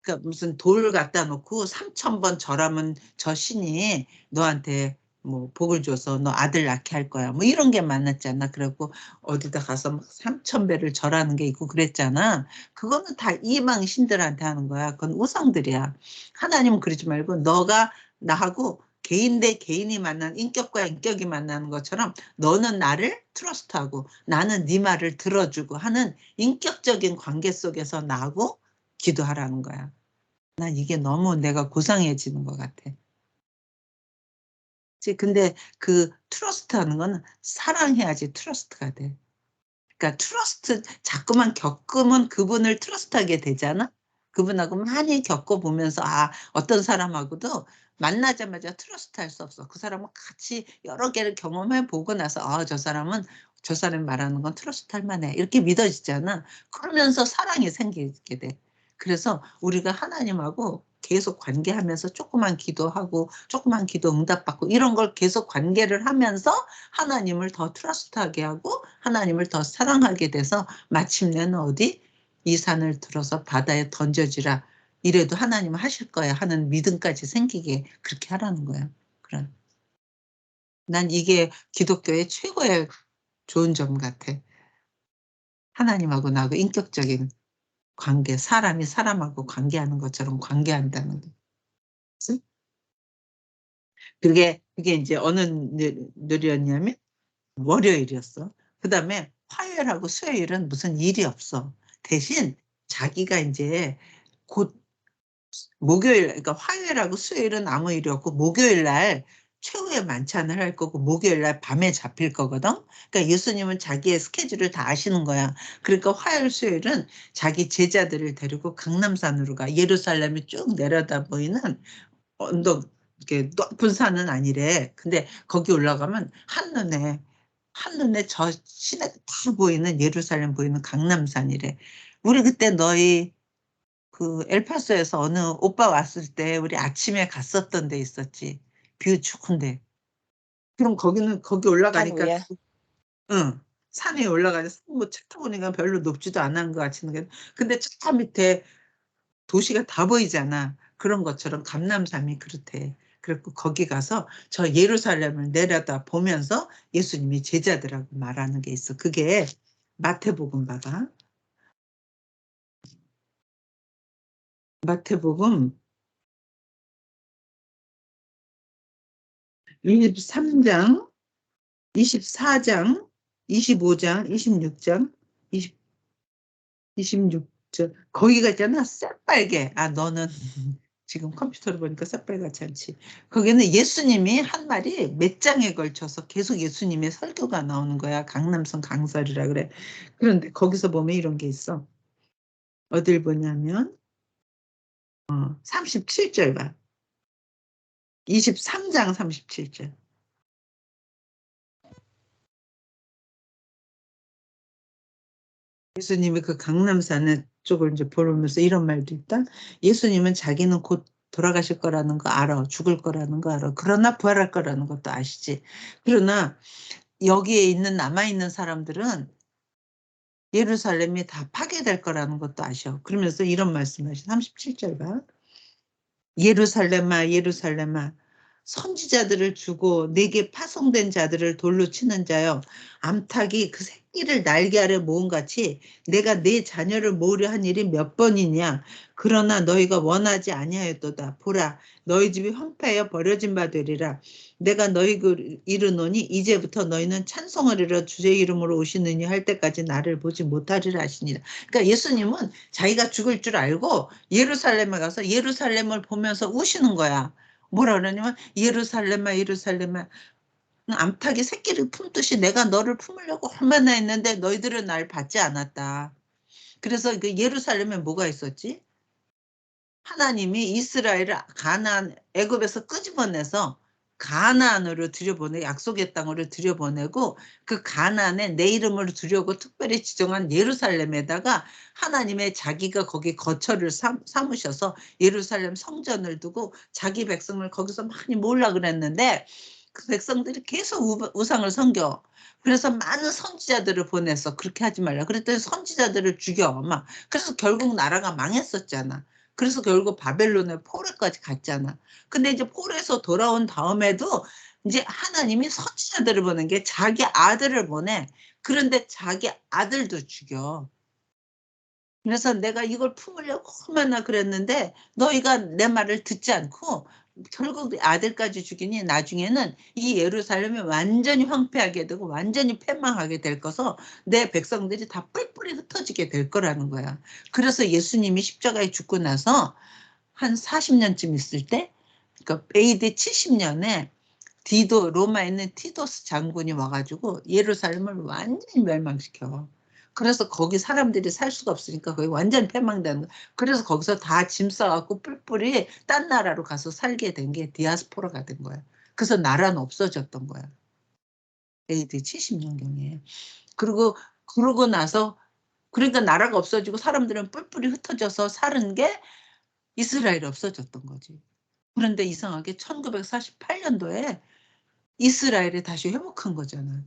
[SPEAKER 2] 그러니까 무슨 돌 갖다 놓고 3,000번 절하면 저 신이 너한테 뭐 복을 줘서 너 아들 낳게 할 거야. 뭐 이런 게 많았잖아. 그리고 어디다 가서 막 3,000배를 절하는 게 있고 그랬잖아. 그거는 다 이방 신들한테 하는 거야. 그건 우상들이야. 하나님은 그러지 말고 너가 나하고 개인 대 개인이 만난 인격과 인격이 만나는 것처럼 너는 나를 트러스트하고 나는 네 말을 들어주고 하는 인격적인 관계 속에서 나하고 기도하라는 거야. 난 이게 너무 내가 고상해지는 것 같아. 근데 그 트러스트하는 거는 사랑해야지 트러스트가 돼. 그러니까 트러스트 자꾸만 겪으면 그분을 트러스트하게 되잖아. 그분하고 많이 겪어보면서 어떤 사람하고도 만나자마자 트러스트할 수 없어. 그 사람은 같이 여러 개를 경험해 보고 나서 저 사람은 저 사람이 말하는 건 트러스트할 만해. 이렇게 믿어지잖아. 그러면서 사랑이 생기게 돼. 그래서 우리가 하나님하고 계속 관계하면서 조그만 기도하고 조그만 기도 응답받고 이런 걸 계속 관계를 하면서 하나님을 더 트러스트하게 하고 하나님을 더 사랑하게 돼서 마침내는 어디? 이 산을 들어서 바다에 던져지라. 이래도 하나님은 하실 거야 하는 믿음까지 생기게 그렇게 하라는 거야. 그럼 난 이게 기독교의 최고의 좋은 점 같아. 하나님하고 나하고 인격적인 관계, 사람이 사람하고 관계하는 것처럼 관계한다는 거. 그치? 그게 이제 어느 날이었냐면 월요일이었어. 그다음에 화요일하고 수요일은 무슨 일이 없어. 대신 자기가 이제 곧 목요일, 그러니까 화요일하고 수요일은 아무 일이 없고 목요일 날 최후의 만찬을 할 거고 목요일 날 밤에 잡힐 거거든. 그러니까 예수님은 자기의 스케줄을 다 아시는 거야. 그러니까 화요일, 수요일은 자기 제자들을 데리고 강남산으로 가. 예루살렘이 쭉 내려다 보이는 언덕, 이렇게 높은 산은 아니래. 근데 거기 올라가면 한눈에 저 시내 다 보이는 예루살렘 보이는 강남산이래. 우리 그때 너희 그 엘파소에서 어느 오빠 왔을 때 우리 아침에 갔었던 데 있었지. 뷰 좋은데. 그럼 거기
[SPEAKER 1] 산
[SPEAKER 2] 올라가니까
[SPEAKER 1] 위에.
[SPEAKER 2] 응. 산에 올라가서 뭐차 타보니까 별로 높지도 않은 것 같은데 근데 저 밑에 도시가 다 보이잖아. 그런 것처럼 감람산이 그렇대. 그래고 거기 가서 저 예루살렘을 내려다 보면서 예수님이 제자들하고 말하는 게 있어. 그게 마태복음 봐봐. 마태복음 23장, 24장, 25장, 26장, 20, 26장. 거기가 있잖아. 새빨개. 너는 지금 컴퓨터를 보니까 새빨갛지 않지. 거기는 예수님이 한 말이 몇 장에 걸쳐서 계속 예수님의 설교가 나오는 거야. 강남선 강설이라 그래. 그런데 거기서 보면 이런 게 있어. 어딜 보냐면 37절 봐. 23장 37절. 예수님이 그 강남산의 쪽을 이제 보면서 이런 말도 있다. 예수님은 자기는 곧 돌아가실 거라는 거 알아. 죽을 거라는 거 알아. 그러나 부활할 거라는 것도 아시지. 그러나 여기에 있는 남아있는 사람들은 예루살렘이 다 파괴될 거라는 것도 아셔. 그러면서 이런 말씀하시 37절 봐. 예루살렘아 예루살렘아 선지자들을 주고 내게 파송된 자들을 돌로 치는 자여 암탉이 그 새끼를 날개 아래 모음같이 내가 내 자녀를 모으려 한 일이 몇 번이냐 그러나 너희가 원하지 아니하였도다 보라 너희 집이 황폐하여 버려진 바 되리라 내가 너희 이르노니 이제부터 너희는 찬송하리라 주의 이름으로 오시느니 할 때까지 나를 보지 못하리라 하시니라. 그러니까 예수님은 자기가 죽을 줄 알고 예루살렘에 가서 예루살렘을 보면서 우시는 거야. 뭐라 그러냐면 예루살렘아 예루살렘아 암탉이 새끼를 품듯이 내가 너를 품으려고 얼마나 했는데 너희들은 날 받지 않았다. 그래서 그 예루살렘에 뭐가 있었지? 하나님이 이스라엘을 가나안 애굽에서 끄집어내서 가나안으로 들여보내 약속의 땅으로 들여보내고 그 가나안에 내 이름을 두려고 특별히 지정한 예루살렘에다가 하나님의 자기가 거기 거처를 삼으셔서 예루살렘 성전을 두고 자기 백성을 거기서 많이 모으려고 그랬는데 그 백성들이 계속 우상을 섬겨. 그래서 많은 선지자들을 보내서 그렇게 하지 말라. 그랬더니 선지자들을 죽여 막. 그래서 결국 나라가 망했었잖아. 그래서 결국 바벨론의 포로까지 갔잖아. 근데 이제 포로에서 돌아온 다음에도 이제 하나님이 선지자들을 보낸 게 자기 아들을 보내. 그런데 자기 아들도 죽여. 그래서 내가 이걸 품으려고 얼마나 그랬는데 너희가 내 말을 듣지 않고 결국 아들까지 죽이니 나중에는 이 예루살렘이 완전히 황폐하게 되고 완전히 패망하게 될 거서 내 백성들이 다 뿔뿔이 흩어지게 될 거라는 거야. 그래서 예수님이 십자가에 죽고 나서 한 40년쯤 있을 때, 그러니까 AD 70년에 로마에 있는 티도스 장군이 와가지고 예루살렘을 완전히 멸망시켜. 그래서 거기 사람들이 살 수가 없으니까 거기 완전히 패망되는 거야. 그래서 거기서 다 짐 싸갖고 뿔뿔이 딴 나라로 가서 살게 된 게 디아스포라가 된 거야. 그래서 나라는 없어졌던 거야. AD 70년경에. 그러고 나서 그러니까 나라가 없어지고 사람들은 뿔뿔이 흩어져서 사는 게 이스라엘이 없어졌던 거지. 그런데 이상하게 1948년도에 이스라엘이 다시 회복한 거잖아.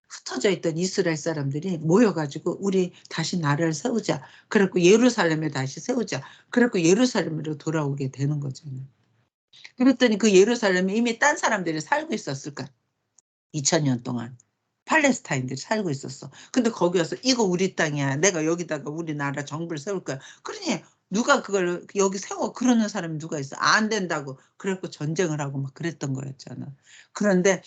[SPEAKER 2] 흩어져 있던 이스라엘 사람들이 모여가지고 우리 다시 나라를 세우자. 그래갖고 예루살렘에 다시 세우자. 그래갖고 예루살렘으로 돌아오게 되는 거잖아. 그랬더니 그 예루살렘에 이미 딴 사람들이 살고 있었을 거야. 2000년 동안. 팔레스타인들이 살고 있었어. 근데 거기 와서 이거 우리 땅이야. 내가 여기다가 우리나라 정부를 세울 거야. 그러니 누가 그걸 여기 세워 그러는 사람이 누가 있어. 안 된다고. 그래갖고 전쟁을 하고 막 그랬던 거였잖아. 그런데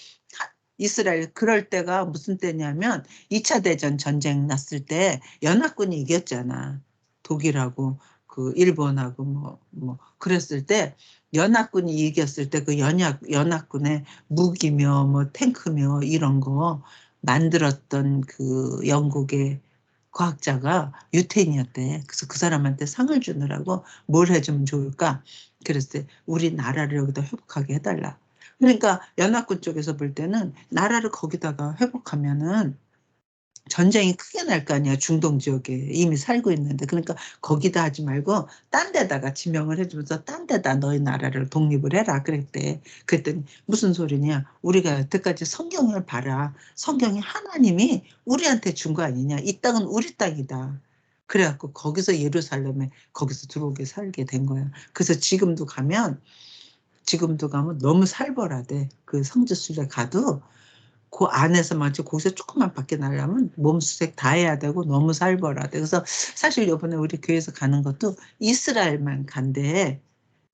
[SPEAKER 2] 이스라엘 그럴 때가 무슨 때냐면 2차 대전 전쟁 났을 때 연합군이 이겼잖아. 독일하고 그 일본하고 뭐 그랬을 때 연합군이 이겼을 때 그 연합군의 무기며 뭐 탱크며 이런 거 만들었던 그 영국의 과학자가 유태인이었대. 그래서 그 사람한테 상을 주느라고 뭘 해주면 좋을까? 그랬을 때 우리 나라를 여기다 회복하게 해달라. 그러니까 연합군 쪽에서 볼 때는 나라를 거기다가 회복하면은 전쟁이 크게 날 거 아니야. 중동 지역에 이미 살고 있는데. 그러니까 거기다 하지 말고 딴 데다가 지명을 해주면서 딴 데다 너희 나라를 독립을 해라 그랬대. 그랬더니 무슨 소리냐. 우리가 여태까지 성경을 봐라. 성경이 하나님이 우리한테 준 거 아니냐. 이 땅은 우리 땅이다. 그래갖고 거기서 예루살렘에 거기서 들어오게 살게 된 거야. 그래서 지금도 가면 너무 살벌하대. 그 성지순례 가도 그 안에서 마치 거기서 조금만 밖에 나려면 몸수색 다 해야 되고 너무 살벌하대. 그래서 사실 이번에 우리 교회에서 가는 것도 이스라엘만 간대.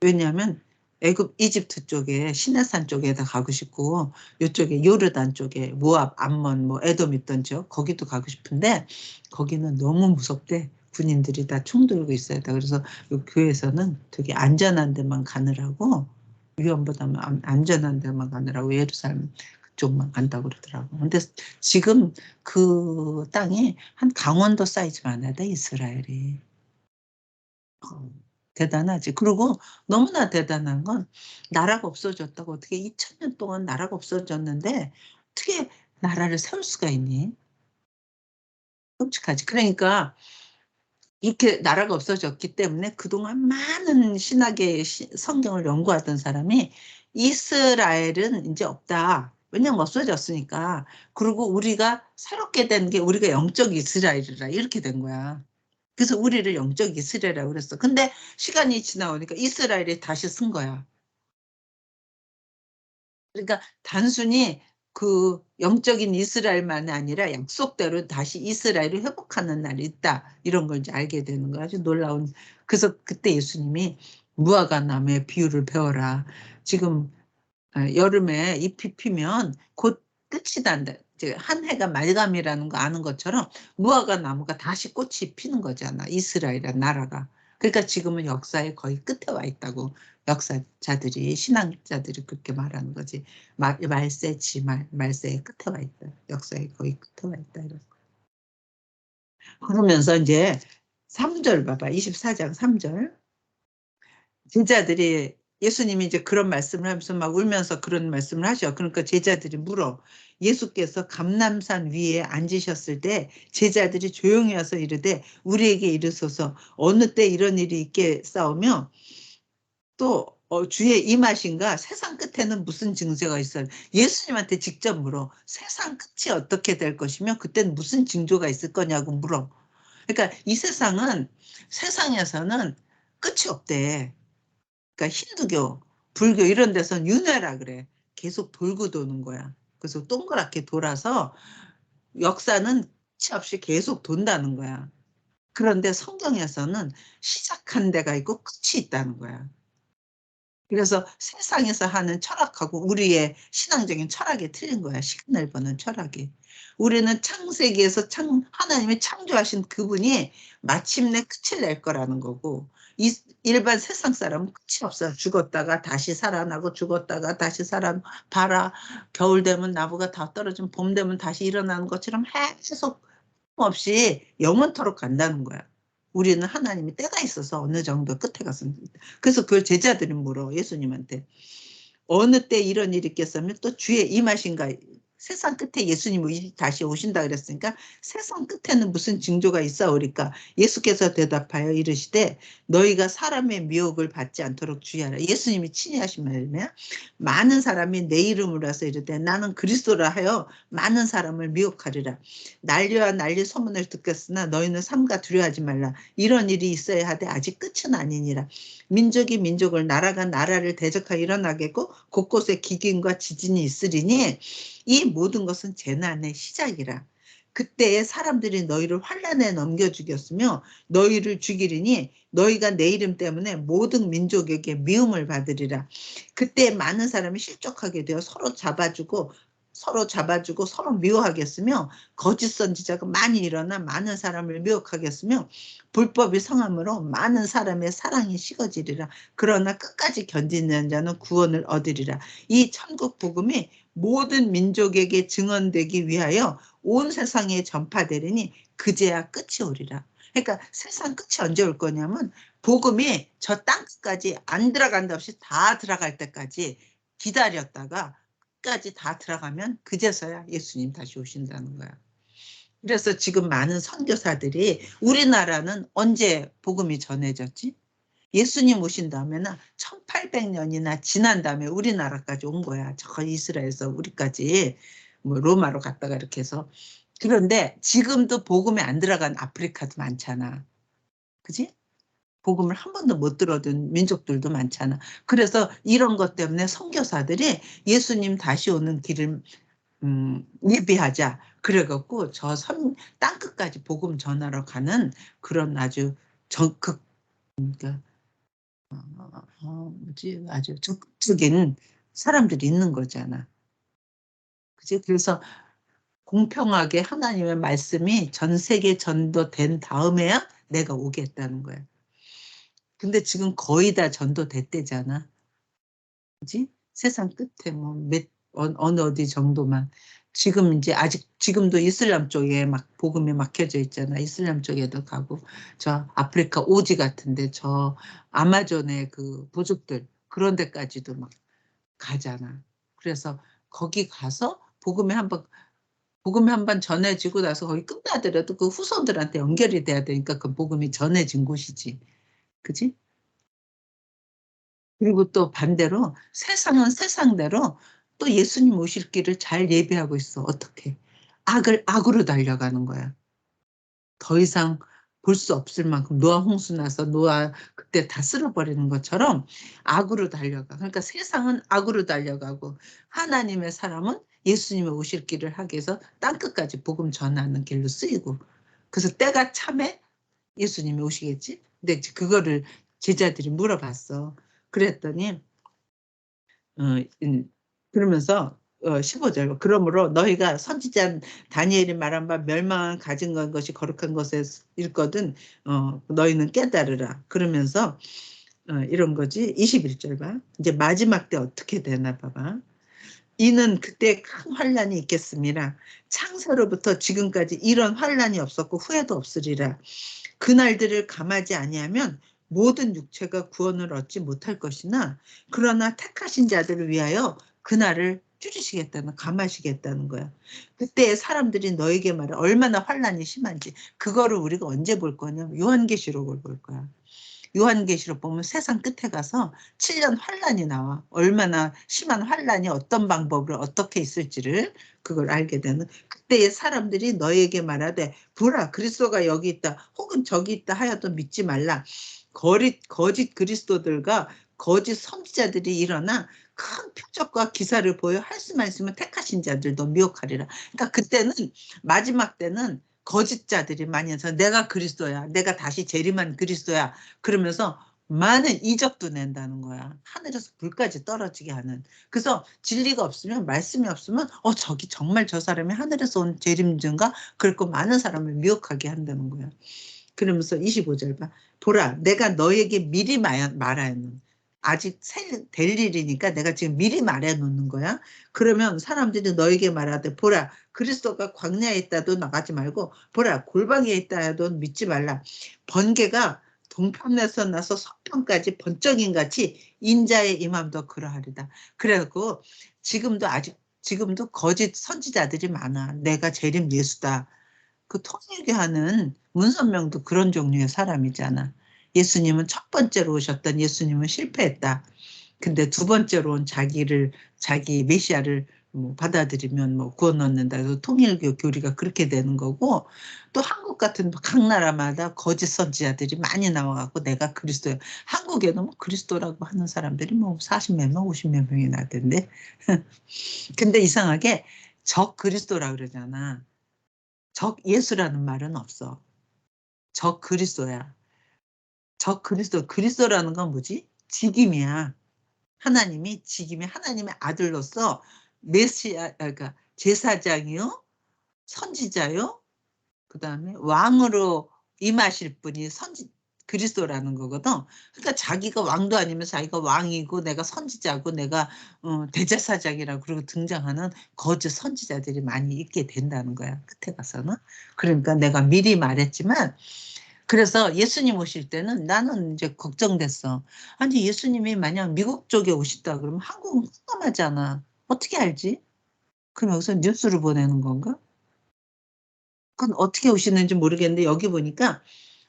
[SPEAKER 2] 왜냐하면 애굽 이집트 쪽에 시내산 쪽에다 가고 싶고 이쪽에 요르단 쪽에 모압, 암몬, 뭐 에돔 있던 쪽 거기도 가고 싶은데 거기는 너무 무섭대. 군인들이 다 총 들고 있어야 돼. 그래서 이 교회에서는 되게 안전한 데만 가느라고 위험보다 안전한 데만 가느라고 예루살렘 그쪽만 간다고 그러더라고. 근데 지금 그 땅이 한 강원도 사이즈만 하대 이스라엘이. 대단하지. 그리고 너무나 대단한 건 나라가 없어졌다고 어떻게 2000년 동안 나라가 없어졌는데 어떻게 나라를 세울 수가 있니? 끔찍하지. 그러니까 이렇게 나라가 없어졌기 때문에 그동안 많은 신학의 성경을 연구하던 사람이 이스라엘은 이제 없다. 왜냐면 없어졌으니까. 그리고 우리가 새롭게 된 게 우리가 영적 이스라엘이라 이렇게 된 거야. 그래서 우리를 영적 이스라엘이라고 그랬어. 근데 시간이 지나오니까 이스라엘이 다시 쓴 거야. 그러니까 단순히 그 영적인 이스라엘만이 아니라 약속대로 다시 이스라엘을 회복하는 날이 있다. 이런 걸 이제 알게 되는 거야. 아주 놀라운. 그래서 그때 예수님이 무화과나무의 비유를 배워라. 지금 여름에 잎이 피면 곧 끝이 난다. 이제 한 해가 말감이라는 거 아는 것처럼 무화과 나무가 다시 꽃이 피는 거잖아. 이스라엘이라는 나라가. 그러니까 지금은 역사의 거의 끝에 와 있다고 역사자들이 신앙자들이 그렇게 말하는 거지. 말세의 끝에 와 있다. 역사의 거의 끝에 와 있다. 이런 거. 그러면서 이제 3절 봐봐. 24장 3절. 제자들이 예수님이 이제 그런 말씀을 하면서 막 울면서 그런 말씀을 하셔. 그러니까 제자들이 물어. 예수께서 감람산 위에 앉으셨을 때 제자들이 조용히 와서 이르되 우리에게 이르소서 어느 때 이런 일이 있게 싸우며 또 주의 임하신가 세상 끝에는 무슨 징조가 있어요. 예수님한테 직접 물어. 세상 끝이 어떻게 될 것이며 그때는 무슨 징조가 있을 거냐고 물어. 그러니까 이 세상에서는 끝이 없대. 그러니까 힌두교, 불교 이런 데서는 윤회라 그래. 계속 돌고 도는 거야. 그래서 동그랗게 돌아서 역사는 끝이 없이 계속 돈다는 거야. 그런데 성경에서는 시작한 데가 있고 끝이 있다는 거야. 그래서 세상에서 하는 철학하고 우리의 신앙적인 철학이 틀린 거야. 시간을 보는 철학이. 우리는 창세기에서 하나님이 창조하신 그분이 마침내 끝을 낼 거라는 거고 일반 세상 사람은 끝이 없어. 죽었다가 다시 살아나고 죽었다가 다시 봐라. 겨울 되면 나무가 다 떨어지면 봄 되면 다시 일어나는 것처럼 계속 없이 영원토록 간다는 거야. 우리는 하나님이 때가 있어서 어느 정도 끝에 가서 그래서 그걸 제자들이 물어 예수님한테 어느 때 이런 일이 있겠으면 또 주의 임하신가 세상 끝에 예수님이 다시 오신다 그랬으니까 세상 끝에는 무슨 징조가 있사오리까 예수께서 대답하여 이르시되 너희가 사람의 미혹을 받지 않도록 주의하라. 예수님이 친히 하신 말이야. 많은 사람이 내 이름으로 해서 이르되 나는 그리스도라 하여 많은 사람을 미혹하리라. 난리와 난리 소문을 듣겠으나 너희는 삼가 두려워하지 말라. 이런 일이 있어야 하되 아직 끝은 아니니라. 민족이 민족을 나라가 나라를 대적하여 일어나겠고 곳곳에 기근과 지진이 있으리니 이 모든 것은 재난의 시작이라. 그때에 사람들이 너희를 환난에 넘겨 죽였으며 너희를 죽이리니 너희가 내 이름 때문에 모든 민족에게 미움을 받으리라. 그때 많은 사람이 실족하게 되어 서로 잡아주고 서로 미워하겠으며 거짓 선지자가 많이 일어나 많은 사람을 미혹하겠으며 불법이 성함으로 많은 사람의 사랑이 식어지리라. 그러나 끝까지 견디는 자는 구원을 얻으리라. 이 천국 복음이 모든 민족에게 증언되기 위하여 온 세상에 전파되리니 그제야 끝이 오리라. 그러니까 세상 끝이 언제 올 거냐면 복음이 저 땅 끝까지 안 들어간다 없이 다 들어갈 때까지 기다렸다가 끝까지 다 들어가면 그제서야 예수님 다시 오신다는 거야. 그래서 지금 많은 선교사들이 우리나라는 언제 복음이 전해졌지? 예수님 오신 다음에는 1800년이나 지난 다음에 우리나라까지 온 거야. 저 이스라엘에서 우리까지 뭐 로마로 갔다가 이렇게 해서. 그런데 지금도 복음에 안 들어간 아프리카도 많잖아. 그지? 복음을 한 번도 못 들어둔 민족들도 많잖아. 그래서 이런 것 때문에 선교사들이 예수님 다시 오는 길을 예비하자. 그래갖고 땅 끝까지 복음 전하러 가는 그런 아주 적극 그러니까 아주 적극적인 사람들이 있는 거잖아. 그치? 그래서 공평하게 하나님의 말씀이 전 세계 전도된 다음에야 내가 오겠다는 거야. 근데 지금 거의 다 전도됐대잖아. 그지? 세상 끝에 어느 어디 정도만. 지금 이제 아직 지금도 이슬람 쪽에 막 복음이 막혀져 있잖아. 이슬람 쪽에도 가고 저 아프리카 오지 같은데 저 아마존의 그 부족들 그런 데까지도 막 가잖아. 그래서 거기 가서 복음이 한번 전해지고 나서 거기 끝나더라도 그 후손들한테 연결이 돼야 되니까 그 복음이 전해진 곳이지. 그지? 그리고 또 반대로 세상은 세상대로 또 예수님 오실 길을 잘 예비하고 있어. 어떻게? 악으로 달려가는 거야. 더 이상 볼 수 없을 만큼 노아 홍수 나서 노아 그때 다 쓸어버리는 것처럼 악으로 달려가. 그러니까 세상은 악으로 달려가고 하나님의 사람은 예수님의 오실 길을 하기 위해서 땅끝까지 복음 전하는 길로 쓰이고. 그래서 때가 참에 예수님이 오시겠지? 근데 그거를 제자들이 물어봤어. 그랬더니 어, 그러면서 15절 그러므로 너희가 선지자 다니엘이 말한 바 멸망한 가진 것이 거룩한 것에 있거든 너희는 깨달으라. 그러면서 이런 거지. 21절 봐. 이제 마지막 때 어떻게 되나 봐봐. 이는 그때 큰 환란이 있겠습니다. 창세로부터 지금까지 이런 환란이 없었고 후회도 없으리라. 그날들을 감하지 아니하면 모든 육체가 구원을 얻지 못할 것이나 그러나 택하신 자들을 위하여 그날을 줄이시겠다는 감하시겠다는 거야. 그때 사람들이 너에게 말해 얼마나 환난이 심한지 그거를 우리가 언제 볼 거냐면 요한계시록을 볼 거야. 요한계시록 보면 세상 끝에 가서 7년 환란이 나와. 얼마나 심한 환란이 어떤 방법으로 어떻게 있을지를 그걸 알게 되는 그때의 사람들이 너에게 말하되 보라 그리스도가 여기 있다 혹은 저기 있다 하여도 믿지 말라. 거짓 그리스도들과 거짓 선지자들이 일어나 큰 표적과 기사를 보여 할 수만 있으면 택하신 자들도 미혹하리라. 그러니까 그때는 마지막 때는 거짓자들이 많이 해서 내가 그리스도야. 내가 다시 재림한 그리스도야. 그러면서 많은 이적도 낸다는 거야. 하늘에서 불까지 떨어지게 하는. 그래서 진리가 없으면 말씀이 없으면 저기 정말 저 사람이 하늘에서 온 재림증가 그렇고 많은 사람을 미혹하게 한다는 거야. 그러면서 25절 봐. 보라 내가 너에게 미리 말하였는 아직 될 일이니까 내가 지금 미리 말해놓는 거야. 그러면 사람들이 너에게 말하되 보라 그리스도가 광야에 있다도 나가지 말고 보라 골방에 있다 해도 믿지 말라. 번개가 동편에서 나서 서편까지 번쩍인 같이 인자의 임함도 그러하리다. 그래갖고 지금도 거짓 선지자들이 많아. 내가 재림 예수다. 그 통일교하는 문선명도 그런 종류의 사람이잖아. 예수님은 첫 번째로 오셨던 예수님은 실패했다. 근데 두 번째로 온 자기 메시아를 뭐 받아들이면 뭐 구원 얻는다. 그래서 통일교 교리가 그렇게 되는 거고 또 한국 같은 각 나라마다 거짓 선지자들이 많이 나와갖고 내가 그리스도야. 한국에도 뭐 그리스도라고 하는 사람들이 뭐 40몇 명, 50몇 명이 나던데. 근데 이상하게 적 그리스도라 그러잖아. 적 예수라는 말은 없어. 적 그리스도야. 적 그리스도라는 건 뭐지? 직임이야. 하나님이 직임이 하나님의 아들로서 메시아 그러니까 제사장이요, 선지자요, 그다음에 왕으로 임하실 분이 그리스도라는 거거든. 그러니까 자기가 왕도 아니면 자기가 왕이고 내가 선지자고 내가 대제사장이라고 그러고 등장하는 거짓 선지자들이 많이 있게 된다는 거야. 끝에 가서는. 그러니까 내가 미리 말했지만 그래서 예수님 오실 때는 나는 이제 걱정됐어. 아니 예수님이 만약 미국 쪽에 오셨다 그러면 한국은 깜깜하잖아. 어떻게 알지? 그럼 여기서 뉴스를 보내는 건가? 그건 어떻게 오시는지 모르겠는데 여기 보니까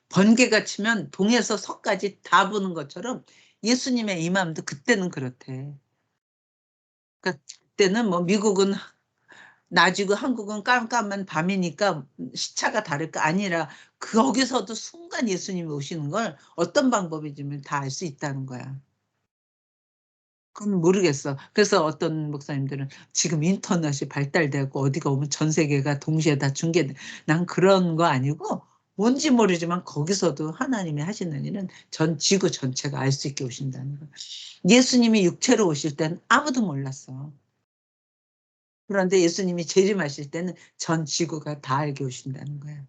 [SPEAKER 2] 번개가 치면 동에서 서까지 다 부는 것처럼 예수님의 임함도 그때는 그렇대. 그러니까 그때는 뭐 미국은 낮이고 한국은 깜깜한 밤이니까 시차가 다를까 아니라 거기서도 순간 예수님이 오시는 걸 어떤 방법이지만 다 알 수 있다는 거야. 그건 모르겠어. 그래서 어떤 목사님들은 지금 인터넷이 발달되고 어디가 오면 전 세계가 동시에 다 중계돼. 난 그런 거 아니고 뭔지 모르지만 거기서도 하나님이 하시는 일은 전 지구 전체가 알 수 있게 오신다는 거야. 예수님이 육체로 오실 때는 아무도 몰랐어. 그런데 예수님이 재림하실 때는 전 지구가 다 알게 오신다는 거야.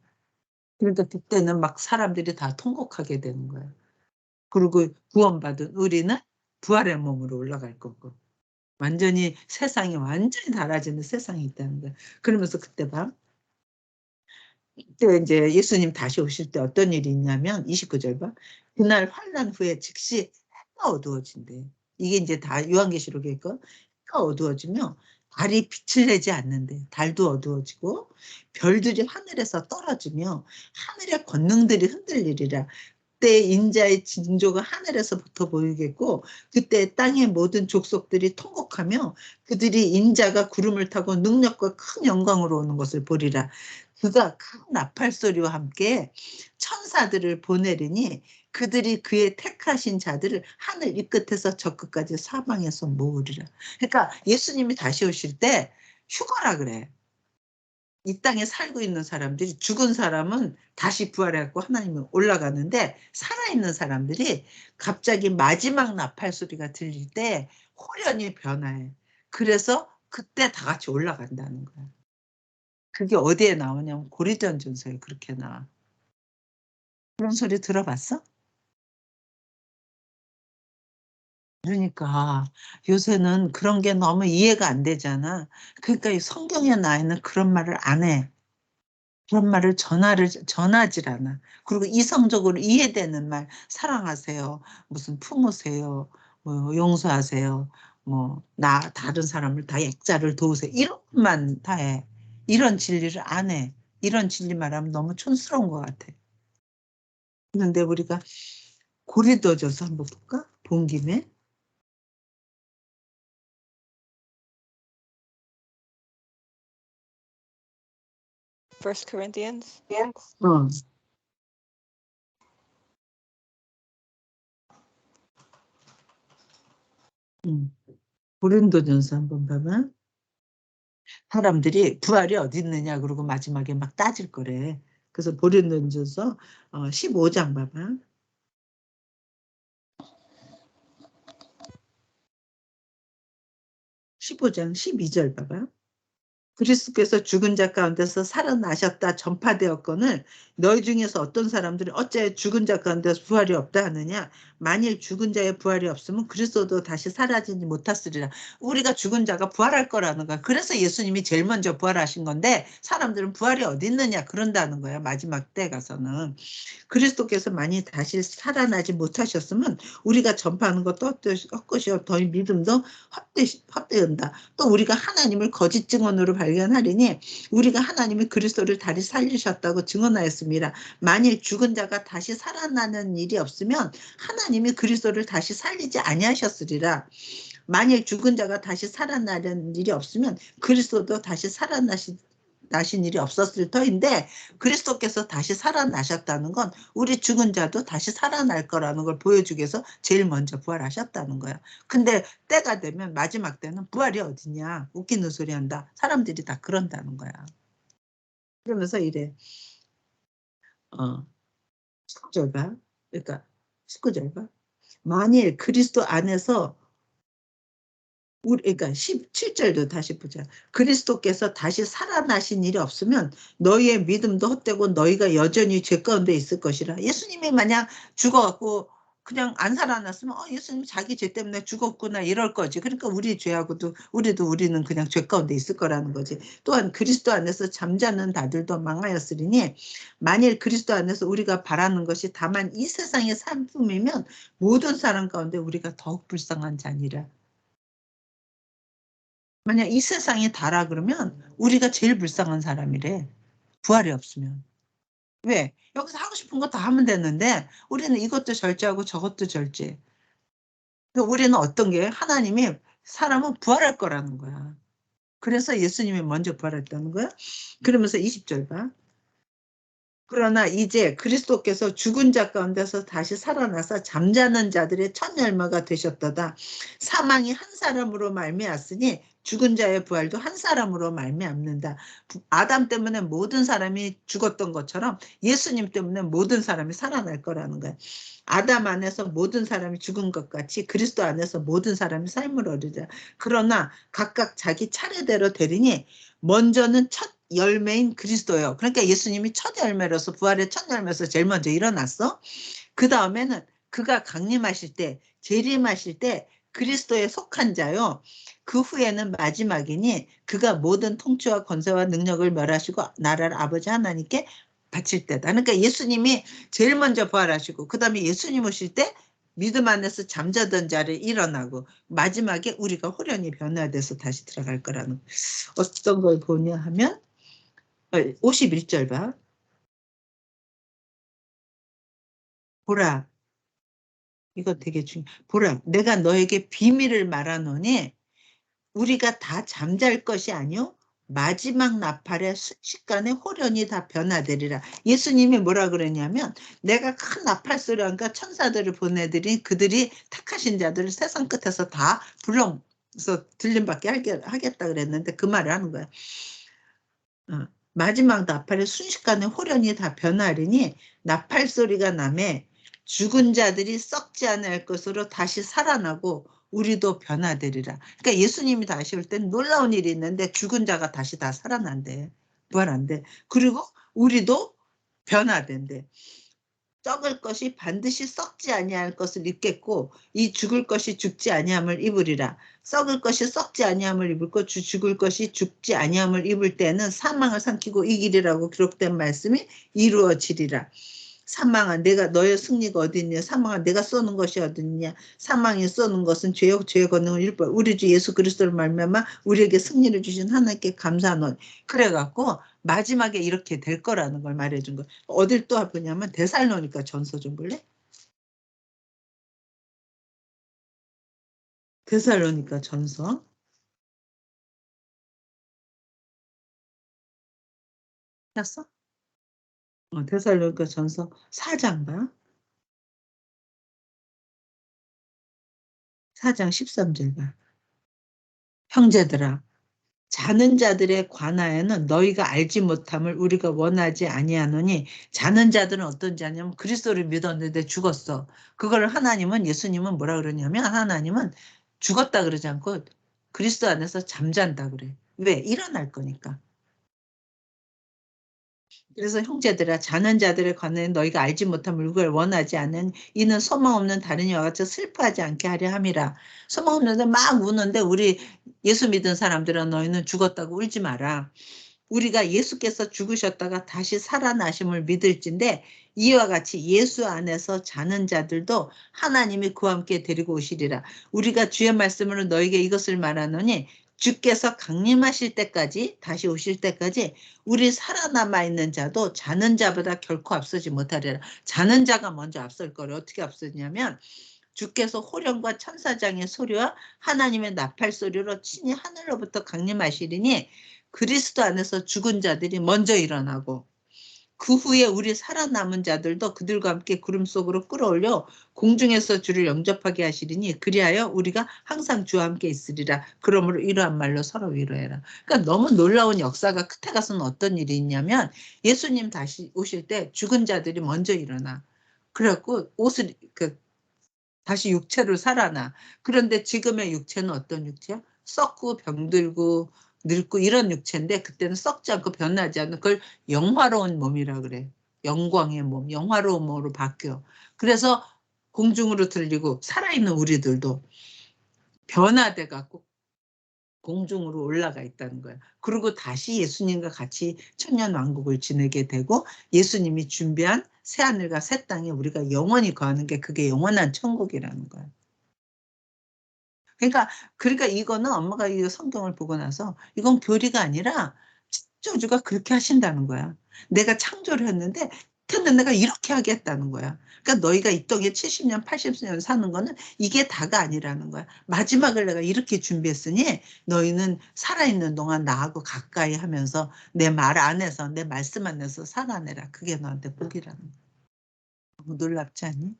[SPEAKER 2] 그러니까 그때는 막 사람들이 다 통곡하게 되는 거야. 그리고 구원받은 우리는 부활의 몸으로 올라갈 거고. 완전히 세상이 완전히 달라지는 세상이 있다는 거야. 그러면서 그때 봐. 그때 이제 예수님 다시 오실 때 어떤 일이 있냐면 29절 봐. 그날 환난 후에 즉시 해가 어두워진대. 이게 이제 다 요한계시록에 있고 해가 어두워지며 달이 빛을 내지 않는데 달도 어두워지고 별들이 하늘에서 떨어지며 하늘의 권능들이 흔들리리라. 그때 인자의 징조가 하늘에서부터 보이겠고 그때 땅의 모든 족속들이 통곡하며 그들이 인자가 구름을 타고 능력과 큰 영광으로 오는 것을 보리라. 그가 큰 나팔 소리와 함께 천사들을 보내리니 그들이 그의 택하신 자들을 하늘 이 끝에서 저 끝까지 사방에서 모으리라. 그러니까 예수님이 다시 오실 때 휴거라 그래. 이 땅에 살고 있는 사람들이 죽은 사람은 다시 부활해갖고 하나님이 올라가는데 살아있는 사람들이 갑자기 마지막 나팔 소리가 들릴 때 호련히 변화해. 그래서 그때 다 같이 올라간다는 거야. 그게 어디에 나오냐면 고린도전서에 그렇게 나와. 그런 소리 들어봤어? 그러니까 요새는 그런 게 너무 이해가 안 되잖아. 그러니까 이 성경에 나 있는 그런 말을 안 해. 그런 말을 전하질 않아. 그리고 이성적으로 이해되는 말, 사랑하세요, 무슨 품으세요, 뭐 용서하세요, 뭐 다른 사람을 다 약자를 도우세요, 이런 것만 다 해. 이런 진리를 안 해. 이런 진리 말하면 너무 촌스러운 것 같아. 그런데 우리가 고린도전서 한번 볼까? 본 김에.
[SPEAKER 1] First Corinthians.
[SPEAKER 2] 어. 고린도전서 한번 봐봐. 사람들이 부활이 어디 있느냐 그러고 마지막에 막 따질 거래. 그래서 고린도전서 15장 봐봐. 15장 12절 봐봐. 그리스도께서 죽은 자 가운데서 살아나셨다 전파되었거늘 너희 중에서 어떤 사람들이 어째 죽은 자 가운데서 부활이 없다 하느냐. 만일 죽은 자의 부활이 없으면 그리스도도 다시 사라지지 못하으리라. 우리가 죽은 자가 부활할 거라는 거야. 그래서 예수님이 제일 먼저 부활하신 건데 사람들은 부활이 어디 있느냐 그런다는 거야. 마지막 때 가서는. 그리스도께서 만일 다시 살아나지 못하셨으면 우리가 전파하는 것도 헛것이요 더희 믿음도 헛되은다. 또 우리가 하나님을 거짓 증언으로 발견하리니 우리가 하나님이 그리스도를 다시 살리셨다고 증언하였습니다. 만일 죽은 자가 다시 살아나는 일이 없으면 하나님이 그리스도를 다시 살리지 아니하셨으리라. 만일 죽은 자가 다시 살아나는 일이 없으면 그리스도도 다시 나신 일이 없었을 터인데 그리스도께서 다시 살아나셨다는 건 우리 죽은 자도 다시 살아날 거라는 걸 보여주기 위해서 제일 먼저 부활하셨다는 거야. 근데 때가 되면 마지막 때는 부활이 어디냐 웃기는 소리 한다. 사람들이 다 그런다는 거야. 그러면서 이래 19절 봐. 그러니까 19절 봐. 만일 그리스도 안에서 그러니까 17절도 다시 보자. 그리스도께서 다시 살아나신 일이 없으면 너희의 믿음도 헛되고 너희가 여전히 죄 가운데 있을 것이라. 예수님이 만약 죽어갖고 그냥 안 살아났으면 예수님 자기 죄 때문에 죽었구나 이럴 거지. 그러니까 우리 죄하고도 우리는 그냥 죄 가운데 있을 거라는 거지. 또한 그리스도 안에서 잠자는 자들도 망하였으리니 만일 그리스도 안에서 우리가 바라는 것이 다만 이 세상의 산품이면 모든 사람 가운데 우리가 더욱 불쌍한 자니라. 만약 이 세상이 다라 그러면 우리가 제일 불쌍한 사람이래. 부활이 없으면. 왜? 여기서 하고 싶은 거 다 하면 되는데 우리는 이것도 절제하고 저것도 절제. 우리는 어떤 게 하나님이 사람은 부활할 거라는 거야. 그래서 예수님이 먼저 부활했다는 거야. 그러면서 20절 봐. 그러나 이제 그리스도께서 죽은 자 가운데서 다시 살아나서 잠자는 자들의 첫 열매가 되셨도다. 사망이 한 사람으로 말미암았으니 죽은 자의 부활도 한 사람으로 말미암는다. 아담 때문에 모든 사람이 죽었던 것처럼 예수님 때문에 모든 사람이 살아날 거라는 거야. 아담 안에서 모든 사람이 죽은 것 같이 그리스도 안에서 모든 사람이 삶을 얻으리라. 그러나 각각 자기 차례대로 되리니 먼저는 첫 열매인 그리스도예요. 그러니까 예수님이 첫 열매로서 부활의 첫 열매로서 제일 먼저 일어났어. 그 다음에는 그가 강림하실 때 재림하실 때 그리스도에 속한 자요. 그 후에는 마지막이니 그가 모든 통치와 권세와 능력을 멸하시고 나라를 아버지 하나님께 바칠 때다. 그러니까 예수님이 제일 먼저 부활하시고 그 다음에 예수님 오실 때 믿음 안에서 잠자던 자를 일어나고 마지막에 우리가 호련히 변화돼서 다시 들어갈 거라는 어떤 걸 보냐 하면 51절 봐. 보라. 이거 되게 중요해. 보라. 내가 너에게 비밀을 말하노니 우리가 다 잠잘 것이 아니요 마지막 나팔의 순식간에 호련히 다 변화되리라. 예수님이 뭐라 그러냐면 내가 큰 나팔 소리하니까 천사들을 보내드린 그들이 택하신 자들을 세상 끝에서 다 불러서 들림받게 하겠다 그랬는데 그 말을 하는 거야. 마지막 나팔의 순식간에 호련히 다 변하리니 나팔 소리가 나매 죽은 자들이 썩지 않을 것으로 다시 살아나고 우리도 변화되리라. 그러니까 예수님이 다시 올 땐 놀라운 일이 있는데 죽은 자가 다시 다 살아난대. 부활한대. 그리고 우리도 변화된대. 썩을 것이 반드시 썩지 아니할 것을 입겠고 이 죽을 것이 죽지 아니함을 입으리라. 썩을 것이 썩지 아니함을 입을고 죽을 것이 죽지 아니함을 입을 때는 사망을 삼키고 이기리라고 기록된 말씀이 이루어지리라. 사망아 내가 너의 승리가 어디 있냐. 사망아 내가 쏘는 것이 어디 있냐. 사망이 쏘는 것은 죄의 권능을 일벌. 우리 주 예수 그리스도를 말미암아 우리에게 승리를 주신 하나님께 감사하노니. 그래갖고 마지막에 이렇게 될 거라는 걸 말해준 거야. 어딜 또 보냐면 데살로니가 전서 좀 볼래? 데살로니가 전서. jas어? 데살로니가 전서 4장 봐. 4장 13절 봐. 형제들아 자는 자들에 관하여는 너희가 알지 못함을 우리가 원하지 아니하노니 자는 자들은 어떤 자냐면 그리스도를 믿었는데 죽었어. 그걸 하나님은 예수님은 뭐라 그러냐면 하나님은 죽었다 그러지 않고 그리스도 안에서 잠잔다 그래. 왜? 일어날 거니까. 그래서 형제들아 자는 자들에 관하여 너희가 알지 못한 물건을 원하지 않은 이는 소망 없는 다른 이와 같이 슬퍼하지 않게 하려 함이라. 소망 없는데 막 우는데 우리 예수 믿은 사람들은 너희는 죽었다고 울지 마라. 우리가 예수께서 죽으셨다가 다시 살아나심을 믿을진데 이와 같이 예수 안에서 자는 자들도 하나님이 그와 함께 데리고 오시리라. 우리가 주의 말씀으로 너에게 이것을 말하노니 주께서 강림하실 때까지 다시 오실 때까지 우리 살아남아 있는 자도 자는 자보다 결코 앞서지 못하리라. 자는 자가 먼저 앞설 거를 어떻게 앞서냐면 주께서 호령과 천사장의 소리와 하나님의 나팔 소리로 친히 하늘로부터 강림하시리니 그리스도 안에서 죽은 자들이 먼저 일어나고 그 후에 우리 살아남은 자들도 그들과 함께 구름 속으로 끌어올려 공중에서 주를 영접하게 하시리니 그리하여 우리가 항상 주와 함께 있으리라. 그러므로 이러한 말로 서로 위로해라. 그러니까 너무 놀라운 역사가 끝에 가서는 어떤 일이 있냐면 예수님 다시 오실 때 죽은 자들이 먼저 일어나. 그래갖고 옷을 다시 육체로 살아나. 그런데 지금의 육체는 어떤 육체야? 썩고 병들고 늙고 이런 육체인데 그때는 썩지 않고 변하지 않는 그걸 영화로운 몸이라 그래. 영광의 몸, 영화로운 몸으로 바뀌어. 그래서 공중으로 들리고 살아있는 우리들도 변화돼 갖고 공중으로 올라가 있다는 거야. 그리고 다시 예수님과 같이 천년왕국을 지내게 되고 예수님이 준비한 새하늘과 새 땅에 우리가 영원히 거하는 게 그게 영원한 천국이라는 거야. 그러니까 이거는 엄마가 이 성경을 보고 나서 이건 교리가 아니라 창조주가 그렇게 하신다는 거야. 내가 창조를 했는데 내가 이렇게 하겠다는 거야. 그러니까 너희가 이 땅에 70년, 80년 사는 거는 이게 다가 아니라는 거야. 마지막을 내가 이렇게 준비했으니 너희는 살아있는 동안 나하고 가까이 하면서 내 말 안에서 내 말씀 안에서 살아내라. 그게 너한테 복이라는 거야. 너무 놀랍지 않니?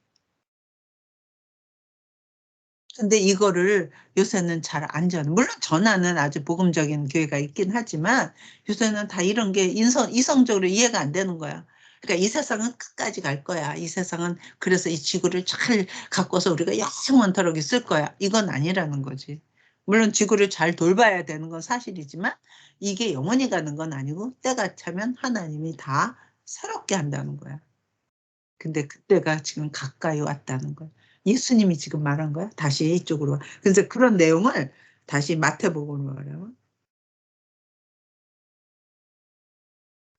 [SPEAKER 2] 근데 이거를 요새는 잘 안 전해. 물론 전하는 아주 복음적인 교회가 있긴 하지만 요새는 다 이런 게 이성적으로 이해가 안 되는 거야. 그러니까 이 세상은 끝까지 갈 거야. 이 세상은 그래서 이 지구를 잘 갖고서 우리가 영원토록 있을 거야. 이건 아니라는 거지. 물론 지구를 잘 돌봐야 되는 건 사실이지만 이게 영원히 가는 건 아니고 때가 차면 하나님이 다 새롭게 한다는 거야. 근데 그때가 지금 가까이 왔다는 거야. 예수님이 지금 말한 거야. 다시 이쪽으로 와. 그래서 그런 내용을 다시 마태복음으로 말해요.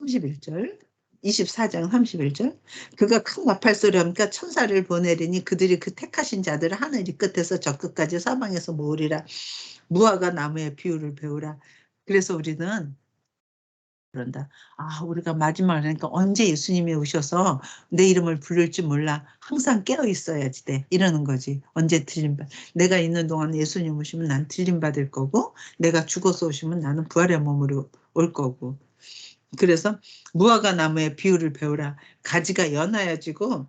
[SPEAKER 2] 31절. 24장 31절. 그가 큰 나팔 소리 하니까 천사를 보내리니 그들이 그 택하신 자들을 하늘 이 끝에서 저 끝까지 사방에서 모으리라. 무화과 나무의 비유를 배우라. 그래서 우리는 그런다. 아, 우리가 마지막을 하니까 언제 예수님이 오셔서 내 이름을 부를지 몰라. 항상 깨어 있어야지 돼. 이러는 거지. 언제 들림받. 내가 있는 동안 예수님 오시면 난 들림받을 거고 내가 죽어서 오시면 나는 부활의 몸으로 올 거고. 그래서 무화과 나무의 비유를 배우라. 가지가 연하여지고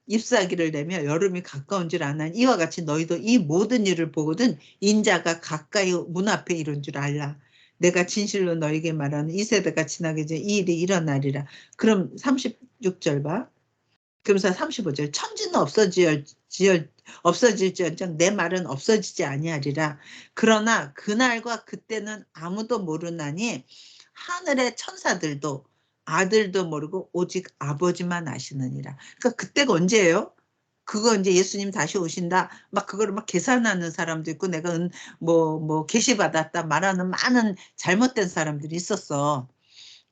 [SPEAKER 2] 잎사귀를 내며 여름이 가까운 줄 아나니 이와 같이 너희도 이 모든 일을 보거든 인자가 가까이 문 앞에 이른 줄 알라. 내가 진실로 너에게 말하는 이 세대가 지나기 전에 이 일이 일어나리라. 그럼 36절 봐. 그러면서 35절 천지는 없어질지언정 내 말은 없어지지 아니하리라. 그러나 그날과 그때는 아무도 모르나니 하늘의 천사들도 아들도 모르고 오직 아버지만 아시느니라. 그러니까 그때가 언제예요? 그거 이제 예수님 다시 오신다. 막 그거를 막 계산하는 사람도 있고 내가 뭐 계시 받았다 말하는 많은 잘못된 사람들이 있었어.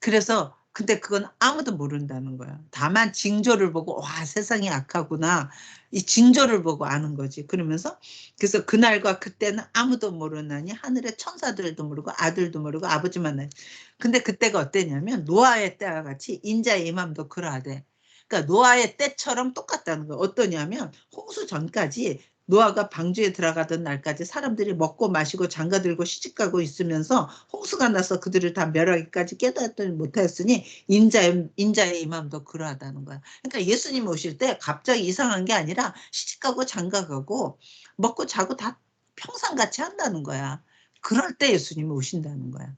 [SPEAKER 2] 그래서 근데 그건 아무도 모른다는 거야. 다만 징조를 보고 와 세상이 악하구나. 이 징조를 보고 아는 거지. 그러면서 그래서 그날과 그때는 아무도 모르나니 하늘의 천사들도 모르고 아들도 모르고 아버지만 알. 근데 그때가 어땠냐면 노아의 때와 같이 인자의 임함도 그러하되. 그러니까 노아의 때처럼 똑같다는 거야. 어떠냐면 홍수 전까지 노아가 방주에 들어가던 날까지 사람들이 먹고 마시고 장가들고 시집가고 있으면서 홍수가 나서 그들을 다 멸하기까지 깨닫지 못하였으니 인자의 임함도 그러하다는 거야. 그러니까 예수님 오실 때 갑자기 이상한 게 아니라 시집가고 장가가고 먹고 자고 다 평상같이 한다는 거야. 그럴 때 예수님이 오신다는 거야.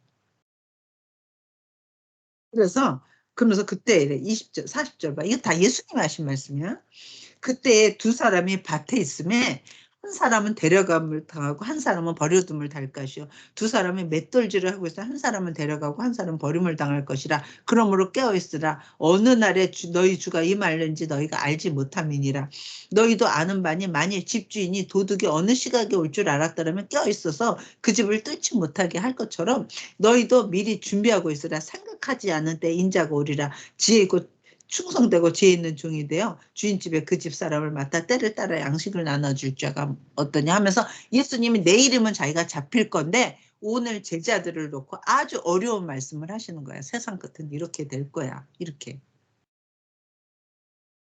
[SPEAKER 2] 그래서 그러면서 그때 이래 20절 40절 봐. 이거 다 예수님 하신 말씀이야. 그때 두 사람이 밭에 있음에 한 사람은 데려감을 당하고 한 사람은 버려둠을 달 것이요. 두 사람이 맷돌질을 하고 있어 한 사람은 데려가고 한 사람은 버림을 당할 것이라. 그러므로 깨어있으라. 어느 날에 너희 주가 임할는지 너희가 알지 못함이니라. 너희도 아는 바니 만일 집주인이 도둑이 어느 시각에 올 줄 알았더라면 깨어있어서 그 집을 뚫지 못하게 할 것처럼 너희도 미리 준비하고 있으라. 생각하지 않은 때 인자가 오리라. 지혜 있고 충성되고 지혜 있는 종이 되어 주인집에 그 집 사람을 맡아 때를 따라 양식을 나눠줄 자가 어떠냐 하면서 예수님이 내일이면 자기가 잡힐 건데 오늘 제자들을 놓고 아주 어려운 말씀을 하시는 거야. 세상 끝은 이렇게 될 거야. 이렇게.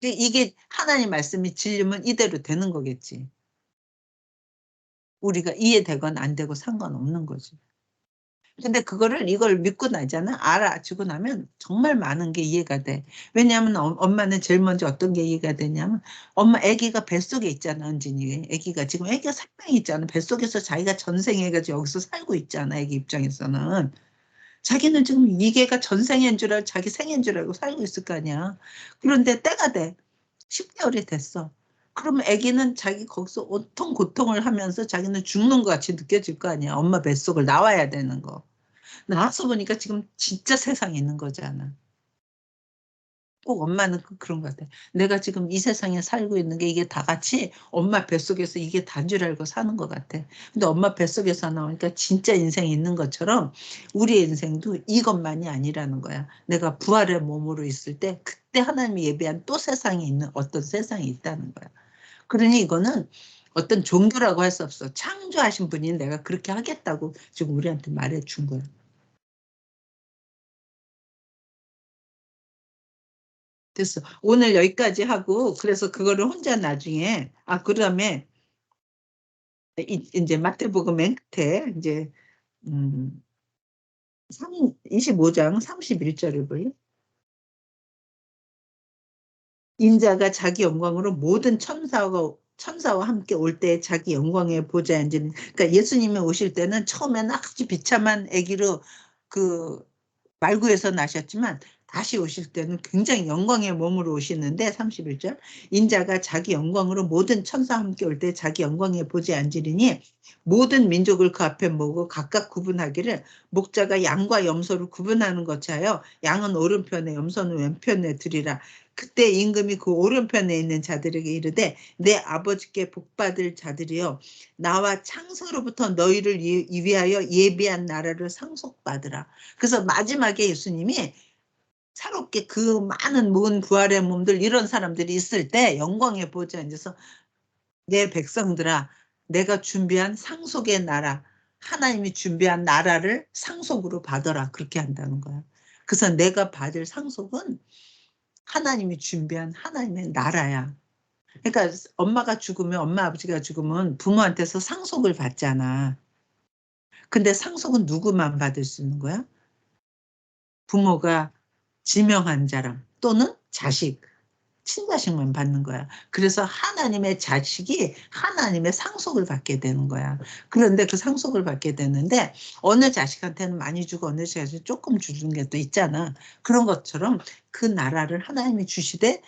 [SPEAKER 2] 이게 하나님 말씀이 진리면 이대로 되는 거겠지. 우리가 이해되건 안 되고 상관없는 거지. 근데 이걸 믿고 나잖아. 알아주고 나면 정말 많은 게 이해가 돼. 왜냐하면 엄마는 제일 먼저 어떤 게 이해가 되냐면 엄마 아기가 뱃속에 있잖아. 은진이 아기가 지금 아기가 생명이 있잖아. 뱃속에서 자기가 전생해가지고 여기서 살고 있잖아. 아기 입장에서는. 자기는 지금 이게가 전생인 줄 알고 자기 생인 줄 알고 살고 있을 거 아니야. 그런데 때가 돼. 10개월이 됐어. 그러면 아기는 자기 거기서 온통 고통을 하면서 자기는 죽는 것 같이 느껴질 거 아니야. 엄마 뱃속을 나와야 되는 거. 나와서 보니까 지금 진짜 세상에 있는 거잖아. 꼭 엄마는 그런 것 같아. 내가 지금 이 세상에 살고 있는 게 이게 다 같이 엄마 뱃속에서 이게 다인 줄 알고 사는 것 같아. 근데 엄마 뱃속에서 나오니까 진짜 인생이 있는 것처럼 우리의 인생도 이것만이 아니라는 거야. 내가 부활의 몸으로 있을 때 그때 하나님이 예비한 또 세상에 있는 어떤 세상이 있다는 거야. 그러니 이거는 어떤 종교라고 할 수 없어. 창조하신 분이 내가 그렇게 하겠다고 지금 우리한테 말해준 거야. 됐어. 오늘 여기까지 하고 그래서 그거를 혼자 나중에 그다음에 이제 마태복음 맨 끝에 이제 음 25장 31절을 볼래? 인자가 자기 영광으로 모든 천사와 함께 올 때 자기 영광의 보좌에 앉은 그러니까 예수님이 오실 때는 처음에는 아주 비참한 아기로 그 말구에서 나셨지만 다시 오실 때는 굉장히 영광의 몸으로 오시는데 31절 인자가 자기 영광으로 모든 천사와 함께 올 때 자기 영광의 보좌에 앉으리니 모든 민족을 그 앞에 모으고 각각 구분하기를 목자가 양과 염소를 구분하는 것처럼 양은 오른편에 염소는 왼편에 두리라. 그때 임금이 그 오른편에 있는 자들에게 이르되 내 아버지께 복받을 자들이여 나와 창세로부터 너희를 위하여 예비한 나라를 상속받으라. 그래서 마지막에 예수님이 새롭게 그 많은 모은 부활의 몸들 이런 사람들이 있을 때 영광의 보좌에 앉아서 내 백성들아 내가 준비한 상속의 나라 하나님이 준비한 나라를 상속으로 받아라 그렇게 한다는 거야. 그래서 내가 받을 상속은 하나님이 준비한 하나님의 나라야. 그러니까 엄마가 죽으면 엄마 아버지가 죽으면 부모한테서 상속을 받잖아. 근데 상속은 누구만 받을 수 있는 거야? 부모가 지명한 사람 또는 자식, 친자식만 받는 거야. 그래서 하나님의 자식이 하나님의 상속을 받게 되는 거야. 그런데 그 상속을 받게 되는데 어느 자식한테는 많이 주고 어느 자식한테 조금 주는 게 또 있잖아. 그런 것처럼 그 나라를 하나님이 주시되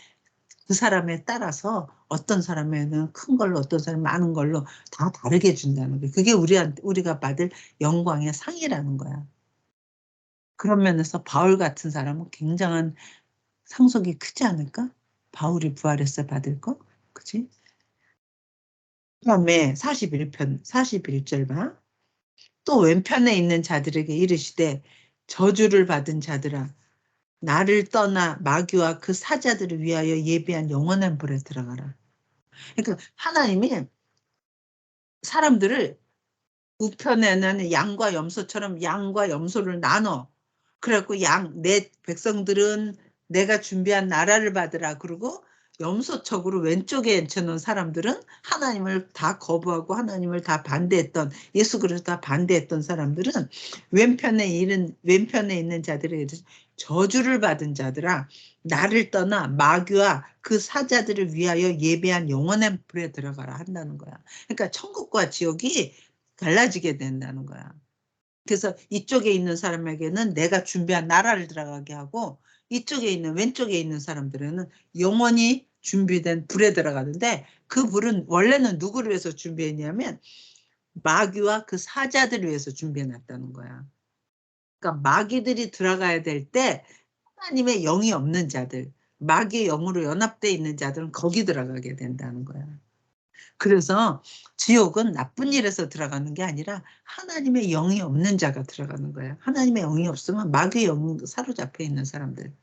[SPEAKER 2] 그 사람에 따라서 어떤 사람에는 큰 걸로 어떤 사람은 많은 걸로 다 다르게 준다는 거야. 그게 우리가 받을 영광의 상이라는 거야. 그런 면에서 바울 같은 사람은 굉장한 상속이 크지 않을까? 바울이 부활해서 받을 거? 그치? 그다음에 41절 봐. 또 왼편에 있는 자들에게 이르시되 저주를 받은 자들아 나를 떠나 마귀와 그 사자들을 위하여 예비한 영원한 불에 들어가라. 그러니까 하나님이 사람들을 우편에는 양과 염소처럼 양과 염소를 나눠. 그래갖고 내 백성들은 내가 준비한 나라를 받으라. 그리고 염소척으로 왼쪽에 앉혀놓은 사람들은 하나님을 다 거부하고 하나님을 다 반대했던 예수 그리스도 다 반대했던 사람들은 왼편에 있는 자들에게 저주를 받은 자들아 나를 떠나 마귀와 그 사자들을 위하여 예배한 영원한 불에 들어가라 한다는 거야. 그러니까 천국과 지옥이 갈라지게 된다는 거야. 그래서 이쪽에 있는 사람에게는 내가 준비한 나라를 들어가게 하고 이쪽에 있는 왼쪽에 있는 사람들에는 영원히 준비된 불에 들어가는데 그 불은 원래는 누구를 위해서 준비했냐면 마귀와 그 사자들을 위해서 준비해놨다는 거야. 그러니까 마귀들이 들어가야 될 때 하나님의 영이 없는 자들, 마귀의 영으로 연합되어 있는 자들은 거기 들어가게 된다는 거야. 그래서 지옥은 나쁜 일에서 들어가는 게 아니라 하나님의 영이 없는 자가 들어가는 거예요. 하나님의 영이 없으면 마귀의 영 사로잡혀 있는 사람들.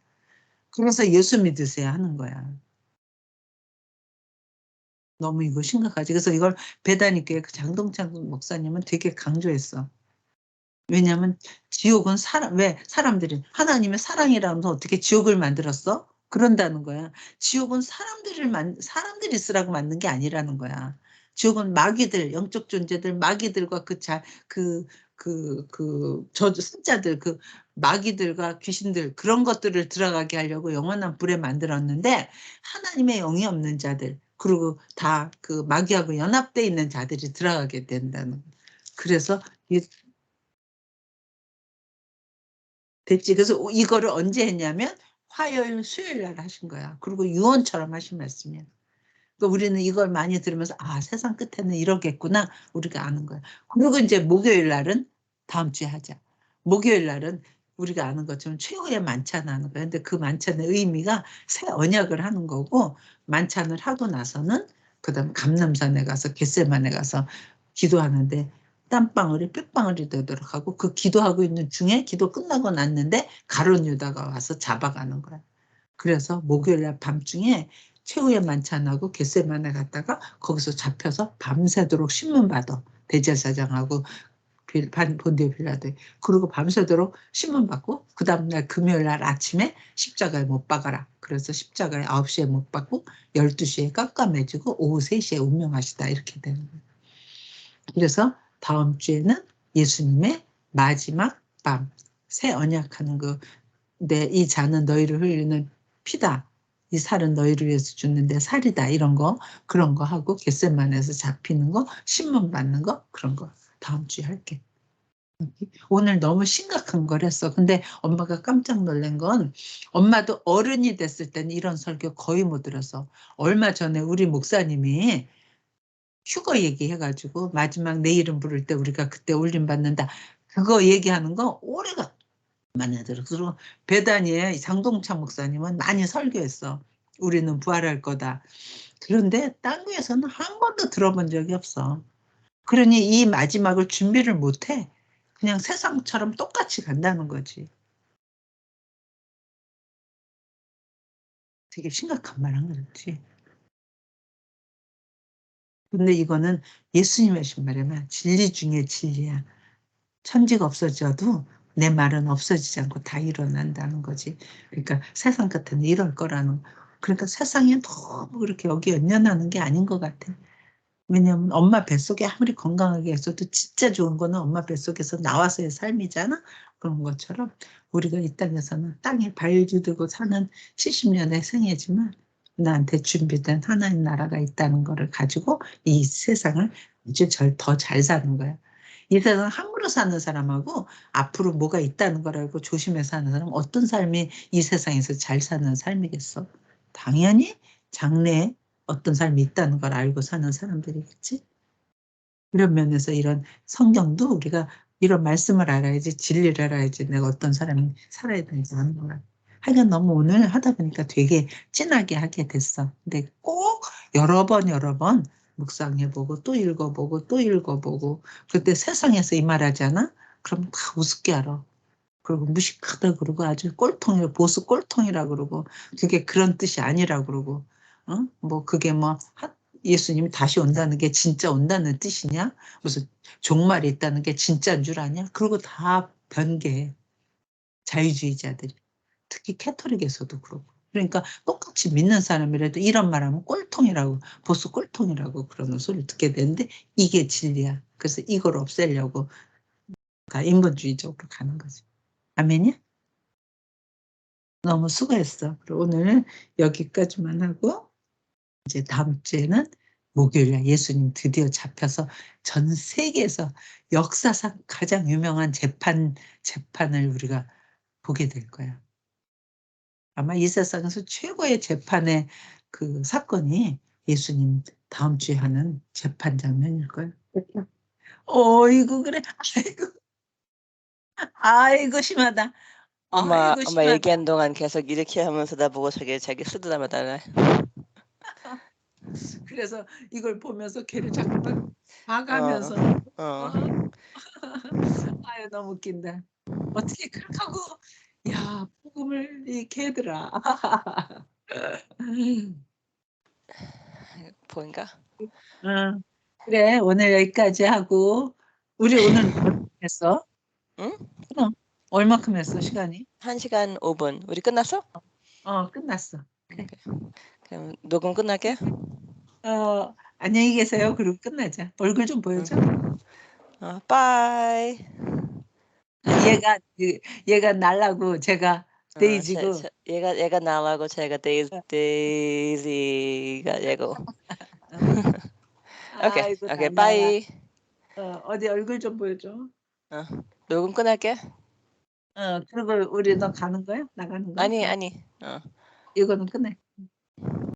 [SPEAKER 2] 그래서 예수 믿으세요 하는 거야. 너무 이거 심각하지. 그래서 이걸 배다니교회 그 장동찬 목사님은 되게 강조했어. 왜냐하면 지옥은 왜 사람들이 하나님의 사랑이라면서 어떻게 지옥을 만들었어? 그런다는 거야. 지옥은 사람들이 쓰라고 만든 게 아니라는 거야. 지옥은 마귀들, 영적 존재들, 마귀들과 저자들, 그 마귀들과 귀신들 그런 것들을 들어가게 하려고 영원한 불에 만들었는데 하나님의 영이 없는 자들 그리고 다 그 마귀하고 연합돼 있는 자들이 들어가게 된다는 거야. 그래서 됐지. 그래서 이거를 언제 했냐면 화요일, 수요일 날 하신 거야. 그리고 유언처럼 하신 말씀이야. 그러니까 우리는 이걸 많이 들으면서 아 세상 끝에는 이러겠구나 우리가 아는 거야. 그리고 이제 목요일 날은 다음 주에 하자. 목요일 날은 우리가 아는 것처럼 최후의 만찬 하는 거야. 근데 그 만찬의 의미가 새 언약을 하는 거고 만찬을 하고 나서는 그다음 감람산에 가서 겟세마네 가서 기도하는데 땀방울이 핏방울이 되도록 하고 그 기도하고 있는 중에 기도 끝나고 났는데 가룟 유다가 와서 잡아가는 거야. 그래서 목요일 날 밤중에 최후의 만찬하고 겟세마네 갔다가 거기서 잡혀서 밤새도록 신문받아. 대제사장하고 본디오 빌라도 그리고 밤새도록 신문받고 그 다음날 금요일 날 아침에 십자가에 못 박아라. 그래서 십자가에 9시에 못 박고 12시에 깜깜해지고 오후 3시에 운명하시다 이렇게 되는 거예요. 그래서 다음 주에는 예수님의 마지막 밤 새 언약하는 이 잔은 너희를 흘리는 피다. 이 살은 너희를 위해서 죽는데 살이다. 이런 거 그런 거 하고 겟세마네에서 잡히는 거 신문 받는 거 그런 거 다음 주에 할게. 오늘 너무 심각한 걸 했어. 근데 엄마가 깜짝 놀란 건 엄마도 어른이 됐을 때는 이런 설교 거의 못 들었어. 얼마 전에 우리 목사님이 휴거 얘기해가지고 마지막 내 이름 부를 때 우리가 그때 올림 받는다. 그거 얘기하는 거 오래가 많이 들어. 그리고 배단위에 장동창 목사님은 많이 설교했어. 우리는 부활할 거다. 그런데 딴 교회에서는 한 번도 들어본 적이 없어. 그러니 이 마지막을 준비를 못해. 그냥 세상처럼 똑같이 간다는 거지. 되게 심각한 말 한 거지. 근데 이거는 예수님의 신말이면 진리 중에 진리야. 천지가 없어져도 내 말은 없어지지 않고 다 일어난다는 거지. 그러니까 세상 같은 이럴 거라는. 그러니까 세상에 너무 그렇게 여기 연연하는 게 아닌 것 같아. 왜냐하면 엄마 뱃속에 아무리 건강하게 있어도 진짜 좋은 거는 엄마 뱃속에서 나와서의 삶이잖아. 그런 것처럼 우리가 이 땅에서는 땅에 발주들고 사는 70년의 생애지만 나한테 준비된 하나님 나라가 있다는 거를 가지고 이 세상을 이제 더 잘 사는 거야. 이 세상 함부로 사는 사람하고 앞으로 뭐가 있다는 걸 알고 조심해서 사는 사람 어떤 삶이 이 세상에서 잘 사는 삶이겠어? 당연히 장래에 어떤 삶이 있다는 걸 알고 사는 사람들이겠지? 이런 면에서 이런 성경도 우리가 이런 말씀을 알아야지 진리를 알아야지 내가 어떤 사람이 살아야 되는지 아는 거야. 하여간 너무 오늘 하다 보니까 되게 진하게 하게 됐어. 근데 꼭 여러 번 묵상해보고 또 읽어보고 또 읽어보고 그때 세상에서 이 말하잖아? 그럼 다 우습게 알아. 그리고 무식하다 그러고 아주 꼴통이라 보수 꼴통이라 그러고 그게 그런 뜻이 아니라 그러고 뭐 그게 뭐 예수님이 다시 온다는 게 진짜 온다는 뜻이냐? 무슨 종말이 있다는 게 진짜인 줄 아냐? 그러고 다 변개해. 자유주의자들이. 특히 캐토릭에서도 그러고. 그러니까 똑같이 믿는 사람이라도 이런 말하면 꼴통이라고 보수 꼴통이라고 그러는 소리를 듣게 되는데 이게 진리야. 그래서 이걸 없애려고 인본주의적으로 가는 거지. 아멘이야? 너무 수고했어. 그리고 오늘 여기까지만 하고 이제 다음 주에는 목요일날 예수님 드디어 잡혀서 전 세계에서 역사상 가장 유명한 재판을 우리가 보게 될 거야. 아마 이 세상에서 최고의 재판의 그 사건이 예수님 다음 주에 하는 재판 장면일 거야. 어이구 그래. 아이고 심하다.
[SPEAKER 1] 엄마
[SPEAKER 2] 아이고
[SPEAKER 1] 엄마
[SPEAKER 2] 심하다.
[SPEAKER 1] 얘기한 동안 계속 이렇게 하면서 나보고 자기 쓰다듬어 달래.
[SPEAKER 2] 그래서 이걸 보면서 걔를 자꾸 막 봐가면서
[SPEAKER 1] 어.
[SPEAKER 2] 아유 너무 웃긴다. 어떻게 그렇게 하고 야 복음을 이 개들아.
[SPEAKER 1] 보인가?
[SPEAKER 2] 응. 그래 오늘 여기까지 하고 우리 오늘 얼마큼 했어?
[SPEAKER 1] 응?
[SPEAKER 2] 얼마큼 했어 시간이?
[SPEAKER 1] 1시간 5분. 우리 끝났어?
[SPEAKER 2] 끝났어. 그래.
[SPEAKER 1] 그럼 녹음 끝날게.
[SPEAKER 2] 안녕히 계세요. 그리고 끝나자. 얼굴 좀 보여줘.
[SPEAKER 1] 빠이.
[SPEAKER 2] 얘가 날라고 제가 데이지고.
[SPEAKER 1] 얘가 나라고 제가
[SPEAKER 2] 어,
[SPEAKER 1] 데이지가 얘고. 오케이.
[SPEAKER 2] 아이고
[SPEAKER 1] 오케이.
[SPEAKER 2] 달라라.
[SPEAKER 1] 빠이.
[SPEAKER 2] 어디 얼굴 좀 보여줘.
[SPEAKER 1] 녹음 끝날게.
[SPEAKER 2] 그리고 우리 너 가는 거야? 나가는 거야?
[SPEAKER 1] 아니.
[SPEAKER 2] 이거는 끝내.